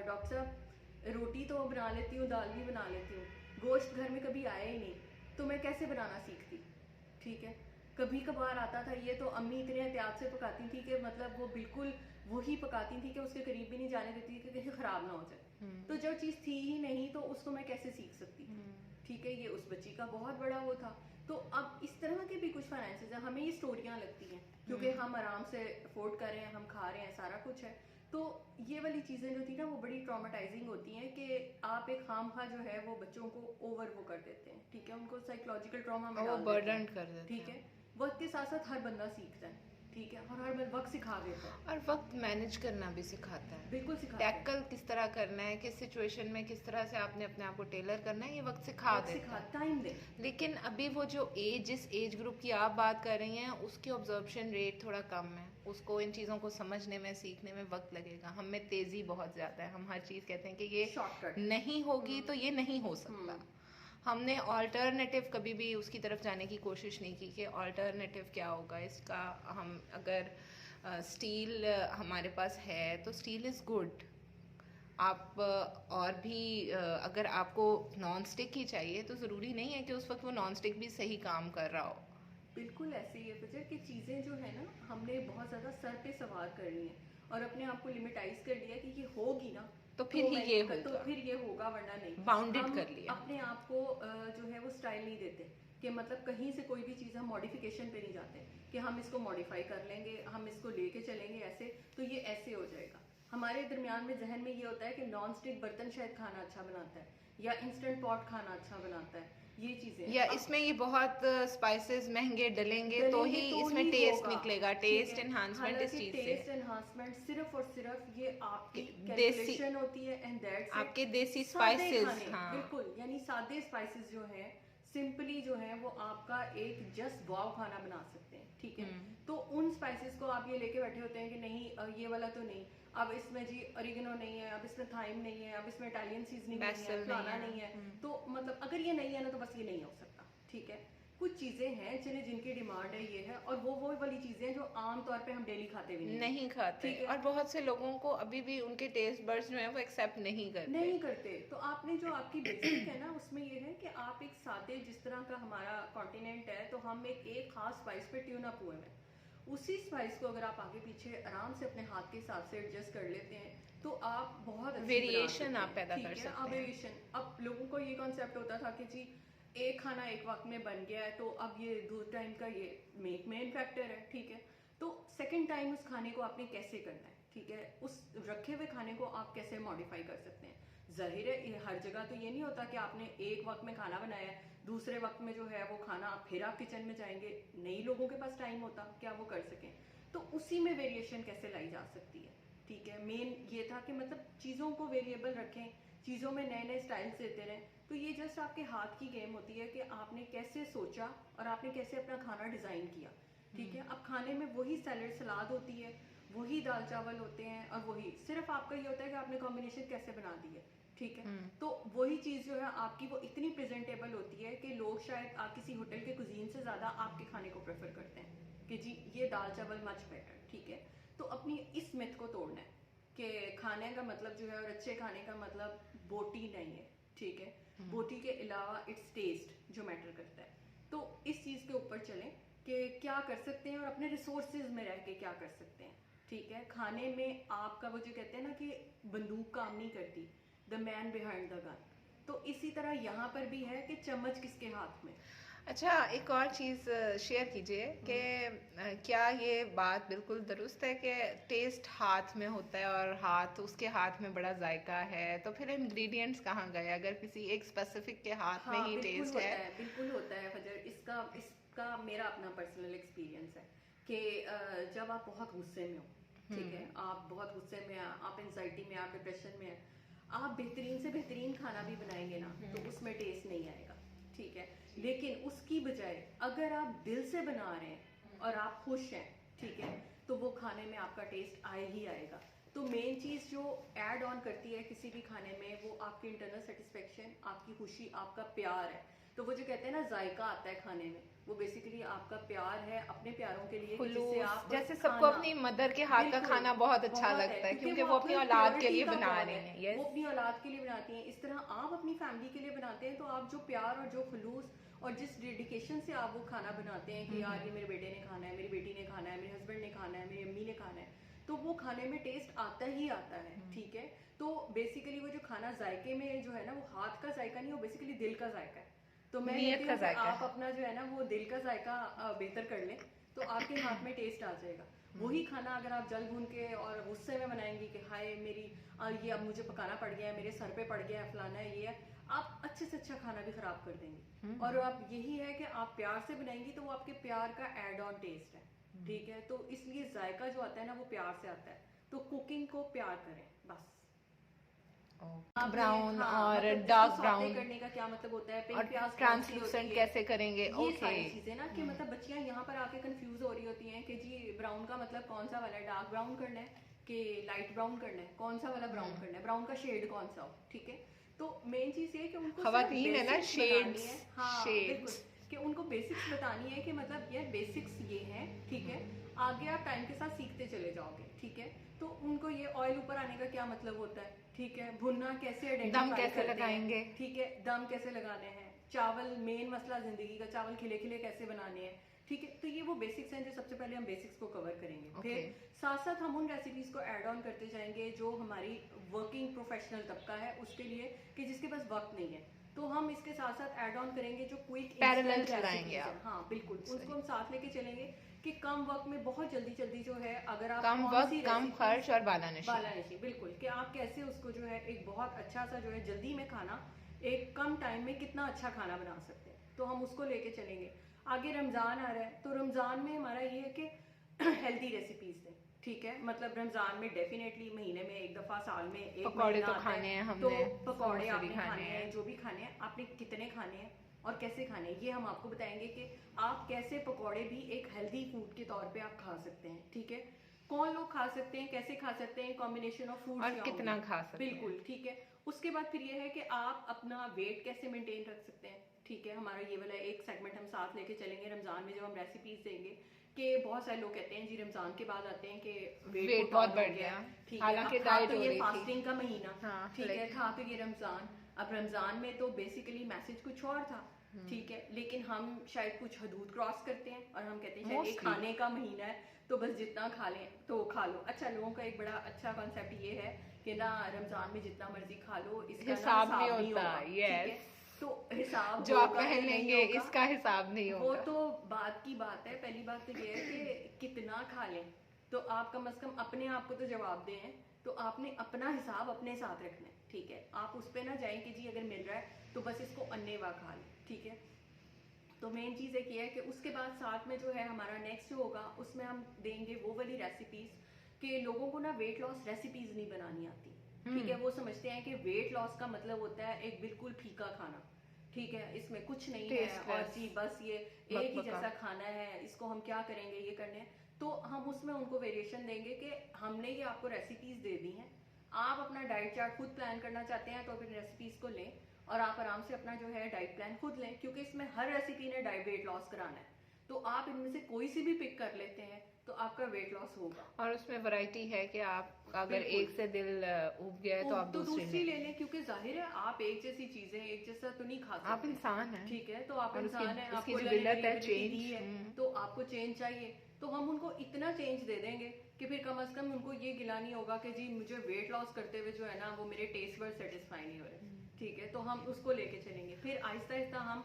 डॉक्टर साहब रोटी तो बना लेती हूँ, दाल भी बना लेती हूँ, गोश्त घर में कभी आया ही नहीं। तो मैं कैसे बनाना सीखती, ठीक है। कभी कभार आता था ये, तो अम्मी इतने एहतियात से पकाती थी कि मतलब वो बिल्कुल वही पकाती थी कि उसके करीब भी नहीं जाने देती थी कि कहीं ख़राब ना हो जाए। तो जो चीज़ थी ही नहीं तो उसको मैं कैसे सीख सकती थी, ठीक है। ये उस बच्ची का बहुत बड़ा वो था। तो अब इस तरह के भी कुछ फाइनेंसेस हैं, हमें ये स्टोरियाँ लगती हैं क्योंकि हम आराम से अफोर्ड कर रहे हैं, हम खा रहे हैं, सारा कुछ है। तो ये वाली चीज़ें जो थी ना वो बड़ी ट्रॉमेटाइजिंग होती हैं कि आप एक खामखा जो है वो बच्चों को ओवर वो कर देते हैं, ठीक है। उनको साइकोलॉजिकल ट्रॉमा में डाल देते हैं, कर देते ठीक है। वक्त के साथ साथ हर बंदा सीखता है, ठीक है, और हर वक्त सिखा देता है, और वक्त मैनेज करना भी सिखाता है, बिल्कुल सिखाता है। टैकल किस तरह करना है, किस सिचुएशन में किस तरह से आपने अपने आप को टेलर करना है, ये वक्त सिखा देता है। टाइम दे। लेकिन अभी वो जो जिस एज ग्रुप की आप बात कर रही हैं उसकी ऑब्जर्वेशन रेट थोड़ा कम है, उसको इन चीज़ों को समझने में सीखने में वक्त लगेगा। हम में तेज़ी बहुत ज़्यादा है, हम हर चीज़ कहते हैं कि ये शॉर्टकट नहीं होगी तो ये नहीं हो सकता। हमने ऑल्टरनेटिव कभी भी उसकी तरफ जाने की कोशिश नहीं की कि ऑल्टरनेटिव क्या होगा इसका। हम अगर स्टील हमारे पास है तो स्टील इज़ गुड। आप और भी अगर आपको नॉन स्टिक ही चाहिए तो ज़रूरी नहीं है कि उस वक्त वो नॉन स्टिक भी सही काम कर रहा हो। बिल्कुल ऐसे ही है फजर की चीज़ें जो है ना, हमने बहुत ज़्यादा सर पे सवार कर ली हैं और अपने आप को लिमिटाइज कर लिया कि ये होगी ना तो फिर ही ये होगा, तो फिर ये होगा, वरना नहीं। बाउंडेड कर लिया। अपने आप को जो है वो स्टाइल नहीं देते कि मतलब कहीं से कोई भी चीज़ हम मॉडिफिकेशन पे नहीं जाते कि हम इसको मॉडिफाई कर लेंगे, हम इसको लेके चलेंगे ऐसे तो ये ऐसे हो जाएगा। हमारे दरमियान में जहन में ये होता है कि नॉन स्टिक बर्तन शायद खाना अच्छा बनाता है या इंस्टेंट पॉट खाना अच्छा बनाता है, ये चीज़ें या इसमें ये बहुत स्पाइसेस महंगे डलेंगे तो ही इसमें टेस्ट निकलेगा, टेस्ट एनहांसमेंट इस चीज से। टेस्ट एनहांसमेंट सिर्फ और सिर्फ ये आपकी देसी कैलकुलेशन होती है एंड दैट्स आपके देसी स्पाइसेस। हाँ बिल्कुल, यानी सादे स्पाइसेस जो हैं सिंपली जो है वो आपका एक जस्ट वाव खाना बना सकते हैं, ठीक है। तो उन स्पाइसेस को आप ये लेके बैठे होते हैं कि नहीं ये वाला तो नहीं, अब इसमें जी ओरिगेनो नहीं है, अब इसमें थाइम नहीं है, अब इसमें इटालियन सीजनिंग नहीं है, फलाना नहीं है। तो मतलब अगर ये नहीं है ना तो बस ये नहीं हो सकता, ठीक है। कुछ चीजें हैं जिनकी डिमांड है ये है, और वो वाली चीजें जो आम तौर पे हम डेली खाते भी नहीं खाते, और बहुत से लोगों को अभी भी उनके टेस्ट बड्स जो है वो एक्सेप्ट नहीं करते। तो आपने जो आपकी बेसिक है ना उसमें ये है कि आप एक सादे, जिस तरह का हमारा कॉन्टिनेंट है तो हम एक खास स्पाइस पे ट्यून अप हुए हैं, उसी स्पाइस को अगर आप आगे पीछे आराम से अपने हाथ के हिसाब से एडजस्ट कर लेते हैं तो आप बहुत वेरिएशन आप पैदा कर सकते हैं। वेरिएशन, अब लोगों को ये कॉन्सेप्ट होता था कि जी एक खाना एक वक्त में बन गया है तो अब ये 2 टाइम का ये मेन फैक्टर है, ठीक है। तो सेकंड टाइम उस खाने को आपने कैसे करना है, ठीक है, उस रखे हुए खाने को आप कैसे मॉडिफाई कर सकते हैं। जाहिर है हर जगह तो ये नहीं होता कि आपने एक वक्त में खाना बनाया है, दूसरे वक्त में जो है वो खाना फिर आप किचन में जाएंगे, नई लोगों के पास टाइम होता क्या वो कर सकें। तो उसी में वेरिएशन कैसे लाई जा सकती है, ठीक है। मेन ये था कि मतलब चीज़ों को वेरिएबल रखें, चीज़ों में नए नए स्टाइल्स देते रहें। तो ये जस्ट आपके हाथ की गेम होती है कि आपने कैसे सोचा और आपने कैसे अपना खाना डिज़ाइन किया, ठीक है। अब खाने में वही सैलड सलाद होती है, वही दाल चावल होते हैं, और वही सिर्फ आपका ये होता है कि आपने कॉम्बिनेशन कैसे बना दी है, ठीक है। तो वही चीज़ जो है आपकी वो इतनी प्रेजेंटेबल होती है कि लोग शायद आप किसी होटल के कुजीन से ज़्यादा आपके खाने को प्रेफर करते हैं कि जी ये दाल चावल मच बेटर, ठीक है। तो अपनी इस मिथ को तोड़ना है कि खाने का मतलब जो है और अच्छे खाने का मतलब बोटी नहीं है, ठीक है। बोटी के अलावा इट्स टेस्ट जो मैटर करता है। तो इस चीज़ के ऊपर चलें कि क्या कर सकते हैं और अपने रिसोर्सेज में रह के क्या कर सकते हैं, ठीक है। खाने में आपका वो जो कहते हैं ना कि बंदूक काम नहीं करती, the man behind the gun. तो इसी तरह यहाँ पर भी है कि चम्मच किसके हाथ में। अच्छा, एक और चीज़ शेयर कीजिए कि क्या ये बात बिल्कुल दुरुस्त है कि टेस्ट हाथ में होता है और उसके हाथ में बड़ा जायका है, तो फिर इंग्रेडिएंट्स कहाँ गए अगर किसी एक स्पेसिफिक के हाथ में ही टेस्ट है? बिल्कुल होता है फजर। इसका मेरा अपना पर्सनल एक्सपीरियंस है कि जब आप बहुत गुस्से में हो, ठीक है, आप बहुत गुस्से में, आप एंजाइटी में, आप डिप्रेशन में, आप बेहतरीन से बेहतरीन खाना भी बनाएंगे ना तो उसमें टेस्ट नहीं आएगा, ठीक है। लेकिन उसकी बजाय अगर आप दिल से बना रहे हैं और आप खुश हैं, ठीक है, तो वो खाने में आपका टेस्ट आए ही आएगा। तो मेन चीज़ जो ऐड ऑन करती है किसी भी खाने में वो आपकी इंटरनल सेटिस्फेक्शन, आपकी खुशी, आपका प्यार है। तो वो जो कहते हैं ना जायका आता है खाने में, वो बेसिकली आपका प्यार है अपने प्यारों के लिए, जिससे आप जैसे सबको अपनी मदर के हाथ का खाना बहुत अच्छा लगता है क्योंकि वो अपनी औलाद के लिए बना रही हैं। yes. वो अपनी औलाद के लिए बनाती हैं। इस तरह आप अपनी फैमिली के लिए बनाते हैं तो आप जो प्यार और जो खुलूस और जिस डेडिकेशन से आप वो खाना बनाते हैं कि यार ये मेरे बेटे ने खाना है, मेरी बेटी ने खाना है, मेरे हस्बैंड ने खाना है, मेरी अम्मी ने खाना है, तो वो खाने में टेस्ट आता ही आता है। ठीक है, तो बेसिकली वो जो खाना जायके में जो है ना, वो हाथ का जायका नहीं, वो बेसिकली दिल का जायका है। तो मैं नीयत कहती का हूँ कि जायका आप है। अपना जो है ना वो दिल का जायका बेहतर कर लें, तो आपके हाथ में टेस्ट आ जाएगा। वही खाना अगर आप जल भून के और गुस्से में बनाएंगी कि हाय मेरी ये अब मुझे पकाना पड़ गया है, मेरे सर पे पड़ गया है, फलाना है, ये है, आप अच्छे से अच्छा खाना भी खराब कर देंगे। और आप यही है कि आप प्यार से बनाएंगी तो वो आपके प्यार का एड ऑन टेस्ट है। ठीक है, तो इसलिए जायका जो आता है ना वो प्यार से आता है। तो कुकिंग को प्यार करें बस। ब्राउन हाँ, और मतलब डार्क इसको ब्राउन करने का क्या मतलब होता है, पिंक और प्याज कौन सी होती ट्रांसलूसेंट है, कैसे करेंगे? ये ओके। सारी चीजें ना कि मतलब बच्चियां यहाँ पर आके कंफ्यूज हो रही होती हैं कि जी ब्राउन का मतलब कौन सा वाला है, डार्क ब्राउन करना है कि लाइट ब्राउन करना है, कौन सा वाला ब्राउन करना है, ब्राउन का शेड कौन सा हो। ठीक है, तो मेन चीज ये है कि उनको खवातीन है ना, बेसिक्स बतानी शेड्स है। हाँ बिल्कुल, शेड्स। कि उनको बेसिक्स बतानी है कि मतलब यार बेसिक्स ये हैं। ठीक है, आगे आप टाइम के साथ सीखते चले जाओगे। ठीक है, तो उनको ये ऑयल ऊपर आने का क्या मतलब होता है। ठीक है, भुनना कैसे दम आइडेंटिफाई कैसे करते लगाएंगे? हैं। ठीक है, दम कैसे लगाने हैं, चावल मेन मसला जिंदगी का, चावल खिले खिले कैसे बनाने हैं। ठीक है, तो ये वो बेसिक्स हैं जो सबसे पहले हम बेसिक्स को कवर करेंगे। फिर साथ साथ हम उन रेसिपीज को ऐड ऑन करते जाएंगे जो हमारी वर्किंग प्रोफेशनल तबका है उसके लिए, कि जिसके पास वक्त नहीं है, तो हम इसके साथ साथ ऐड ऑन करेंगे जो क्विक पैरेलल इंस्टेंट चलाएंगे रेसिपीज आप। हैं। हाँ बिल्कुल, उसको हम साथ लेके चलेंगे कि कम वक्त में बहुत जल्दी जल्दी जो है, अगर आप कम कौन वक्त, सी कम रेसिपी खर्च और बालानशी। बालानशी, बिल्कुल, कि आप कैसे उसको जो है एक बहुत अच्छा सा जो है जल्दी में खाना, एक कम टाइम में कितना अच्छा खाना बना सकते हैं, तो हम उसको लेके चलेंगे। आगे रमज़ान आ रहा है, तो रमज़ान में हमारा ये है कि हेल्दी रेसिपीज दें। ठीक है, मतलब रमज़ान में डेफिनेटली महीने में एक दफ़ा, साल में एक पकौड़े महीना तो आता खाने हैं है, हमने, तो पकौड़े समोसे भी आपने खाने हैं, हैं। जो भी खाने हैं आपने कितने खाने हैं और कैसे खाने हैं, ये हम आपको बताएंगे कि आप कैसे पकौड़े भी एक हेल्दी फूड के तौर पे आप खा सकते हैं। ठीक है, कौन लोग खा सकते हैं, कैसे खा सकते हैं, कॉम्बिनेशन ऑफ फूड और कितना खा सकते हैं। बिल्कुल ठीक है। उसके बाद फिर ये है कि आप अपना वेट कैसे मेंटेन रख सकते हैं। ठीक है, हमारा ये वाला एक सेगमेंट हम साथ लेके चलेंगे रमजान में, जब हम रेसिपीज देंगे कि बहुत सारे लोग कहते हैं जी रमजान के बाद आते हैं कि वेट बहुत बढ़ गया। ठीक है, हालांकि अब था डाइट तो हो ये रही थी। फास्टिंग का महीना। हाँ, ठीक है, लेकिन था तो ये रमजान। अब रमजान में तो बेसिकली मैसेज कुछ और था। ठीक है, लेकिन हम शायद कुछ हदूद क्रॉस करते हैं और हम कहते हैं शायद ये Mostly। खाने का महीना है तो बस जितना खा लें तो खा लो। अच्छा, लोगों का एक बड़ा अच्छा कॉन्सेप्ट ये है कि ना रमजान में जितना मर्जी खा लो, इसका हिसाब ना नहीं हिसाब नहीं होता। होगा। ठीक यस, है, तो हिसाब जो आप होगा या पहन नहीं लेंगे होगा, इसका हिसाब नहीं वो होगा। तो बात की बात है। पहली बात तो ये है कि कितना खा लें, तो आप कम से कम अपने आप को तो जवाब दें, तो आपने अपना हिसाब अपने साथ रखना है। ठीक है, आप उस पर ना जाएं कि जी अगर मिल रहा है तो बस इसको अन्नेवा खा लें। ठीक है, तो मेन चीज़ एक ये है कि उसके बाद साथ में जो है हमारा नेक्स्ट जो होगा उसमें हम देंगे वो वाली रेसिपीज कि लोगों को ना वेट लॉस रेसिपीज नहीं बनानी आती। ठीक है, वो समझते हैं कि वेट लॉस का मतलब होता है एक बिल्कुल फीका खाना। ठीक है, इसमें कुछ नहीं है और जी बस ये एक ही जैसा खाना है, इसको हम क्या करेंगे, ये करने हैं। तो हम उसमें उनको वेरिएशन देंगे कि हमने ये आपको रेसिपीज दे दी हैं, आप अपना डाइट चार्ट खुद प्लान करना चाहते हैं तो फिर रेसिपीज को लें और आप आराम से अपना जो है डाइट प्लान खुद लें, क्योंकि इसमें हर रेसिपी ने डाइट वेट लॉस कराना है। तो आप इनमें से कोई सी भी पिक कर लेते हैं तो आपका वेट लॉस होगा। और उसमें वैरायटी है कि आप अगर एक से दिल उब गया है तो आप दूसरी ले लें, क्योंकि जाहिर है आप एक जैसी चीजें एक जैसा तो नहीं खा सकते। आप इंसान हैं। ठीक है, तो आप और इंसान हैं, उसकी आपको जो विल्लत है दी चेंज, है तो आपको चेंज चाहिए। तो हम उनको इतना चेंज दे देंगे कि फिर कम से कम उनको ये गिला नहीं होगा कि जी मुझे वेट लॉस करते हुए जो है ना वो मेरे टेस्ट पर सेटिस्फाई नहीं हो रहे। ठीक है, तो हम उसको लेके चलेंगे। फिर आहिस्ता आहिस्ता हम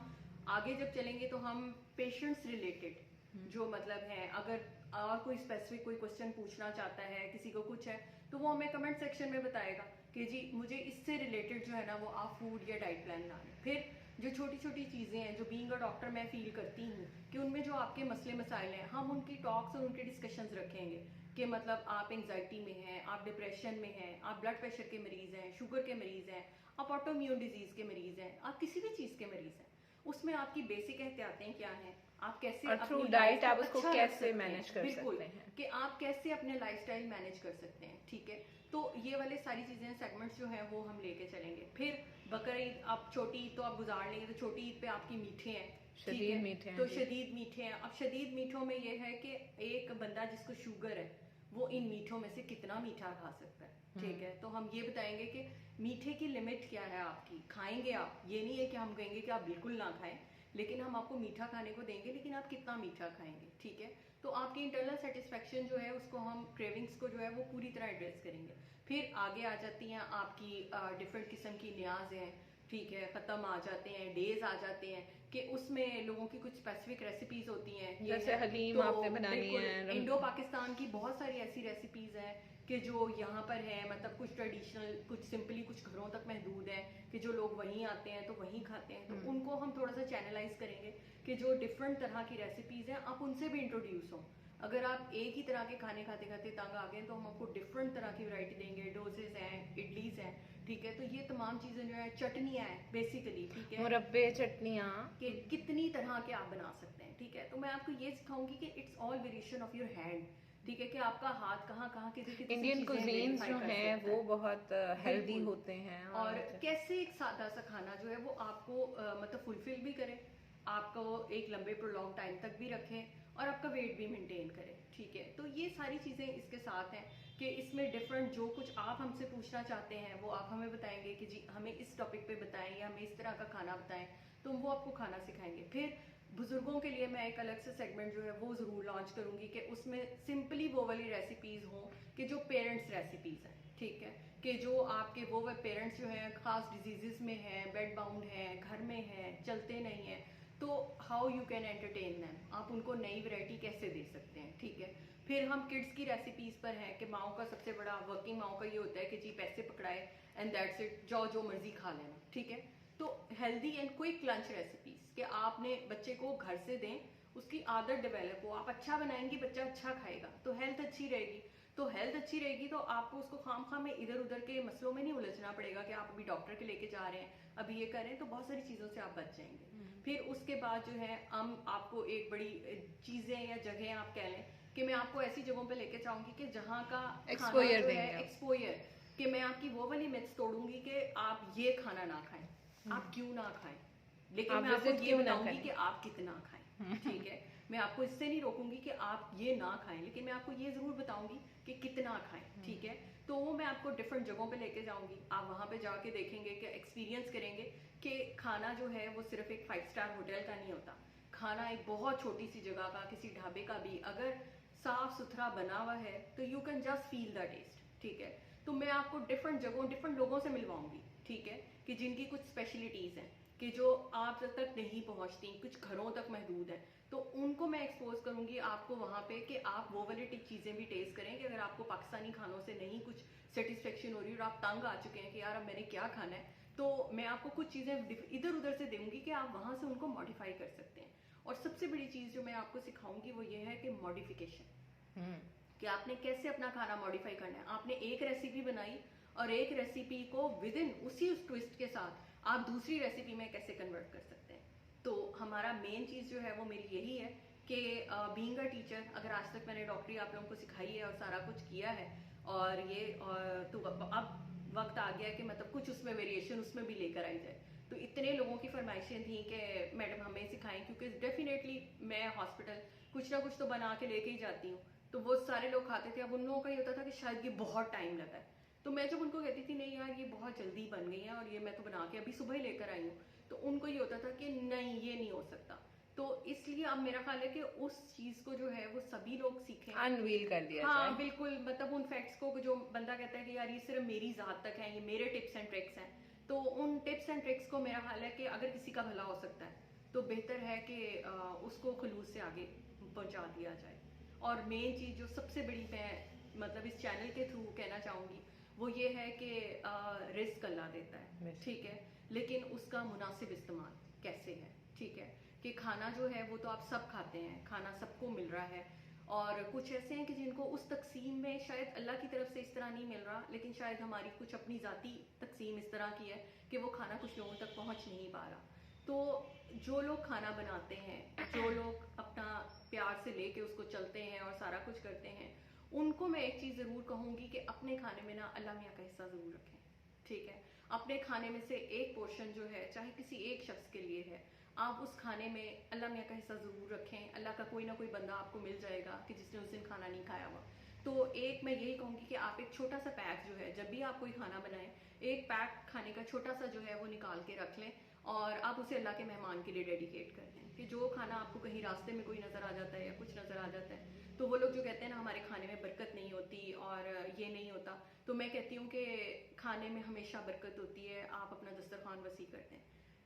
आगे जब चलेंगे तो हम पेशेंट्स रिलेटेड जो मतलब है, अगर और कोई स्पेसिफिक कोई क्वेश्चन पूछना चाहता है, किसी को कुछ है, तो वो हमें कमेंट सेक्शन में बताएगा कि जी मुझे इससे रिलेटेड जो है ना वो आप फूड या डाइट प्लान बनाना। फिर जो छोटी छोटी चीज़ें हैं जो बीइंग अ डॉक्टर मैं फील करती हूँ कि उनमें जो आपके मसले मसाइल हैं, हम उनकी टॉक्स और उनके डिस्कशंस रखेंगे कि मतलब आप एंजाइटी में हैं, आप डिप्रेशन में हैं, आप ब्लड प्रेशर के मरीज़ हैं, शुगर के मरीज़ हैं, आप ऑटोइम्यून डिजीज़ के मरीज़ हैं, आप किसी भी चीज़ के मरीज़ हैं, उसमें आपकी बेसिक एहतियातें क्या हैं, आप कैसे और थ्रू अपनी डाइट लाइफ आप को उसको अच्छा रख कैसे सकते हैं। मैनेज कर बिल्कुल, सकते हैं। कि आप कैसे अपने लाइफस्टाइल मैनेज कर सकते हैं। ठीक है, तो ये वाले सारी चीज़ें सेगमेंट्स जो हैं वो हम लेके चलेंगे। फिर बकरीद, आप छोटी ईद तो आप गुजार लेंगे, तो छोटी ईद पे आपकी मीठे हैं, शदीद मीठे हैं तो जी। शदीद मीठे हैं। अब शदीद मीठों में ये है कि एक बंदा जिसको शुगर है वो इन मीठों में से कितना मीठा खा सकता है। ठीक है, तो हम ये बताएंगे कि मीठे की लिमिट क्या है आपकी, खाएंगे आप, ये नहीं है कि हम कहेंगे कि आप बिल्कुल ना खाएं, लेकिन हम आपको मीठा खाने को देंगे, लेकिन आप कितना मीठा खाएंगे, ठीक है। तो आपकी इंटरनल सेटिस्फेक्शन जो है उसको हम क्रेविंग्स को जो है वो पूरी तरह एड्रेस करेंगे। फिर आगे आ जाती हैं आपकी डिफरेंट किस्म की न्याज हैं, ठीक है, ख़त्म आ जाते हैं, डेज आ जाते हैं कि उसमें लोगों की कुछ स्पेसिफिक रेसिपीज होती हैं, जैसे हलीम तो आपने बनानी है। इंडो पाकिस्तान की बहुत सारी ऐसी रेसिपीज हैं कि जो यहाँ पर है, मतलब कुछ ट्रेडिशनल, कुछ सिंपली, कुछ घरों तक महदूद है कि जो लोग वहीं आते हैं तो वहीं खाते हैं, तो उनको हम थोड़ा सा चैनलाइज करेंगे कि जो डिफरेंट तरह की रेसिपीज हैं आप उनसे भी इंट्रोड्यूस हों। अगर आप एक ही तरह के खाने खाते खाते तंग आ गए तो हम आपको डिफरेंट तरह की वैरायटी देंगे, डोसेज हैं, इडलीज हैं, ठीक है। तो ये तमाम चीज़ें जो है, चटनियाँ हैं बेसिकली, ठीक है, मुरब्बे, चटनियाँ, कि कितनी तरह के आप बना सकते हैं, ठीक है। तो मैं आपको ये सिखाऊंगी कि it's all variation of your hand, ठीक है, कि आपका हाथ कहाँ कहाँ किसी किसी इंडियन कुजीन्स जो हैं वो बहुत हेल्दी बिल्कुल। होते हैं। और कैसे एक सादा सा खाना जो है वो आपको मतलब फुलफिल भी करे, आपको एक लंबे प्रोलॉन्ग टाइम तक भी रखे और आपका वेट भी मेंटेन करे, ठीक है। तो ये सारी चीज़ें इसके साथ हैं कि इसमें डिफरेंट जो कुछ आप हमसे पूछना चाहते हैं वो आप हमें बताएंगे कि जी हमें इस टॉपिक पे बताएं या हमें इस तरह का खाना बताएं, तो वो आपको खाना सिखाएंगे। फिर बुजुर्गों के लिए मैं एक अलग से सेगमेंट जो है वो ज़रूर लॉन्च करूंगी कि उसमें सिंपली वो वाली रेसिपीज़ हों कि जो पेरेंट्स रेसिपीज़ हैं, ठीक है, कि जो आपके वो पेरेंट्स जो हैं खास डिजीज़ में हैं, बेड बाउंड हैं, घर में हैं, चलते नहीं हैं, तो how you can entertain them, आप उनको नई वैरायटी कैसे दे सकते हैं, ठीक है। फिर हम किड्स की रेसिपीज़ पर हैं कि माओ का सबसे बड़ा, वर्किंग माओ का ये होता है कि जी पैसे पकड़ाए एंड दैट्स इट, जाओ जो मर्जी खा लेना, ठीक है। तो healthy and quick lunch recipes कि आपने बच्चे को घर से दें, उसकी आदत डेवलप हो, आप अच्छा बनाएंगी बच्चा अच्छा खाएगा तो हेल्थ अच्छी रहेगी, तो हेल्थ अच्छी रहेगी तो आपको उसको खाम खाम में इधर उधर के मसलों में नहीं उलझना पड़ेगा कि आप अभी डॉक्टर के लेके जा रहे हैं, अभी ये कर रहे हैं, तो बहुत सारी चीज़ों से आप बच जाएंगे। फिर उसके बाद जो है हम आपको एक बड़ी चीज़ें या जगह आप कह लें कि मैं आपको ऐसी जगहों पे लेके जाऊंगी कि जहाँ का खाना जो है एक्सपोजर, कि मैं आपकी वो वाली मिथ्स तोड़ूंगी कि आप ये खाना ना खाएं, आप क्यों ना खाएं, लेकिन मैं आपको ये बताऊंगी कि आप कितना खाएं, ठीक है। मैं आपको इससे नहीं रोकूंगी कि आप ये ना खाएं, लेकिन मैं आपको ये जरूर बताऊंगी कि कितना खाएं, ठीक है। तो वो मैं आपको डिफरेंट जगहों पे लेके जाऊंगी, आप वहाँ पे जाके देखेंगे कि एक्सपीरियंस करेंगे कि खाना जो है वो सिर्फ एक 5 स्टार होटल का नहीं होता, खाना एक बहुत छोटी सी जगह का, किसी ढाबे का भी अगर साफ सुथरा बना हुआ है तो you can just feel the taste, ठीक है। तो मैं आपको डिफरेंट जगहों, डिफरेंट लोगों से मिलवाऊंगी, ठीक है, कि जिनकी कुछ स्पेशलिटीज़ हैं कि जो आप तक नहीं पहुंचती, कुछ घरों तक महदूद है, तो उनको मैं एक्सपोज करूंगी आपको वहाँ पे कि आप वो वाली चीज़ें भी टेस्ट करें कि अगर आपको पाकिस्तानी खानों से नहीं कुछ सेटिस्फेक्शन हो रही और आप तंग आ चुके हैं कि यार अब मैंने क्या खाना है, तो मैं आपको कुछ चीज़ें इधर उधर से दूंगी कि आप वहाँ से उनको मॉडिफाई कर सकते हैं। और सबसे बड़ी चीज़ जो मैं आपको सिखाऊंगी वो ये है कि मॉडिफिकेशन, कि आपने कैसे अपना खाना मॉडिफाई करना है। आपने एक रेसिपी बनाई और एक रेसिपी को विद इन उसी उस ट्विस्ट के साथ आप दूसरी रेसिपी में कैसे कन्वर्ट कर सकते हैं। तो हमारा मेन चीज़ जो है वो मेरी यही है कि बीइंग अ टीचर, अगर आज तक मैंने डॉक्टरी आप लोगों को सिखाई है और सारा कुछ किया है और ये तो अब वक्त आ गया कि मतलब कुछ उसमें वेरिएशन उसमें भी लेकर आई जाए। तो इतने लोगों की फरमाइशें थी कि मैडम हमें सिखाएं, क्योंकि डेफिनेटली मैं हॉस्पिटल कुछ ना कुछ तो बना के लेके ही जाती हूँ, तो वो सारे लोग खाते थे। अब उन लोगों का ये होता था कि शायद ये बहुत टाइम लगा है, तो मैं जब उनको कहती थी नहीं यार ये बहुत जल्दी बन गई है और ये मैं तो बना के अभी सुबह ही लेकर आई हूँ, तो उनको ये होता था कि नहीं ये नहीं हो सकता। तो इसलिए अब मेरा ख्याल है कि उस चीज़ को जो है वो सभी लोग सीखें, अनवील कर दिया हाँ जाए। बिल्कुल, मतलब उन फैक्ट्स को जो बंदा कहता है कि यार ये सिर्फ मेरी ज़ात तक है, ये मेरे टिप्स एंड ट्रिक्स हैं, तो उन टिप्स एंड ट्रिक्स को मेरा ख्याल है कि अगर किसी का भला हो सकता है तो बेहतर है कि उसको खुलूस से आगे पहुंचा दिया जाए। और मेन चीज़ जो सबसे बड़ी मैं मतलब इस चैनल के थ्रू कहना चाहूँगी वो ये है कि रिस्क अल्लाह देता है, ठीक है, लेकिन उसका मुनासिब इस्तेमाल कैसे है, ठीक है। कि खाना जो है वो तो आप सब खाते हैं, खाना सबको मिल रहा है, और कुछ ऐसे हैं कि जिनको उस तकसीम में शायद अल्लाह की तरफ से इस तरह नहीं मिल रहा, लेकिन शायद हमारी कुछ अपनी ज़ाती तकसीम इस तरह की है कि वो खाना कुछ लोगों तक पहुंच नहीं पा रहा। तो जो लोग खाना बनाते हैं, जो लोग अपना प्यार से लेके उसको चलते हैं और सारा कुछ करते हैं, उनको मैं एक चीज़ ज़रूर कहूँगी कि अपने खाने में ना अल्लाह मियाँ का हिस्सा ज़रूर रखें, ठीक है। अपने खाने में से एक पोर्शन जो है चाहे किसी एक शख्स के लिए है, आप उस खाने में अल्लाह मियाँ का हिस्सा ज़रूर रखें। अल्लाह का कोई ना कोई बंदा आपको मिल जाएगा कि जिसने उस दिन खाना नहीं खाया हुआ। तो एक मैं यही कहूँगी कि आप एक छोटा सा पैक जो है, जब भी आप कोई खाना बनाएं, एक पैक खाने का छोटा सा जो है वो निकाल के रख लें और आप उसे अल्लाह के मेहमान के लिए डेडिकेट कर दें कि जो खाना आपको कहीं रास्ते में कोई नज़र आ जाता है या कुछ नज़र आ जाता है, तो वो लोग जो कहते हैं ना हमारे खाने में बरकत नहीं होती और ये नहीं होता, तो मैं कहती हूँ कि खाने में हमेशा बरकत होती है। आप अपना दस्तरखान वसी कर दें,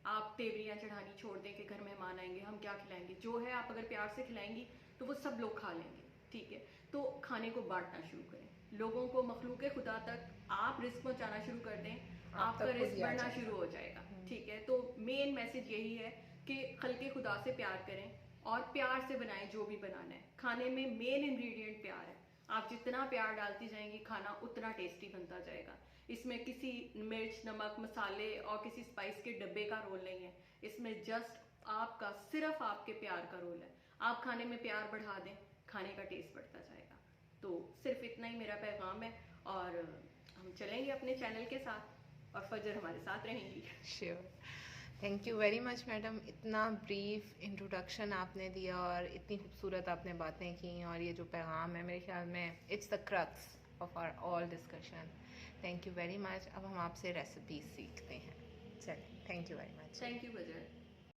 आप तेवरियाँ चढ़ानी छोड़ दें कि घर मेहमान आएंगे हम क्या खिलाएंगे, जो है आप अगर प्यार से खिलाएंगी तो वो सब लोग खा लेंगे, ठीक है। तो खाने को बांटना शुरू करें, लोगों को मखलूक खुदा तक आप रिस्क पहुंचाना शुरू कर दें, आपका रिस्क बढ़ना शुरू हो जाएगा, ठीक है। तो मेन मैसेज यही है कि खल्के खुदा से प्यार करें और प्यार से बनाएं जो भी बनाना है। खाने में मेन इंग्रेडिएंट प्यार है, आप जितना प्यार डालती जाएंगी खाना उतना टेस्टी बनता जाएगा। इसमें किसी मिर्च नमक मसाले और किसी स्पाइस के डब्बे का रोल नहीं है, इसमें जस्ट आपका सिर्फ आपके प्यार का रोल है। आप खाने में प्यार बढ़ा दें, खाने का टेस्ट बढ़ता जाएगा। तो सिर्फ इतना ही मेरा पैगाम है और हम चलेंगे अपने चैनल के साथ और फजर हमारे साथ रहेंगी। Sure, thank you very much madam, इतना ब्रीफ इंट्रोडक्शन आपने दिया और इतनी खूबसूरत आपने बातें की, और ये जो पैगाम है मेरे ख्याल में it's the crux of our all discussion. Thank you very much. अब हम आपसे रेसिपीज सीखते हैं। चलिए, thank you very much. Thank you buzzer.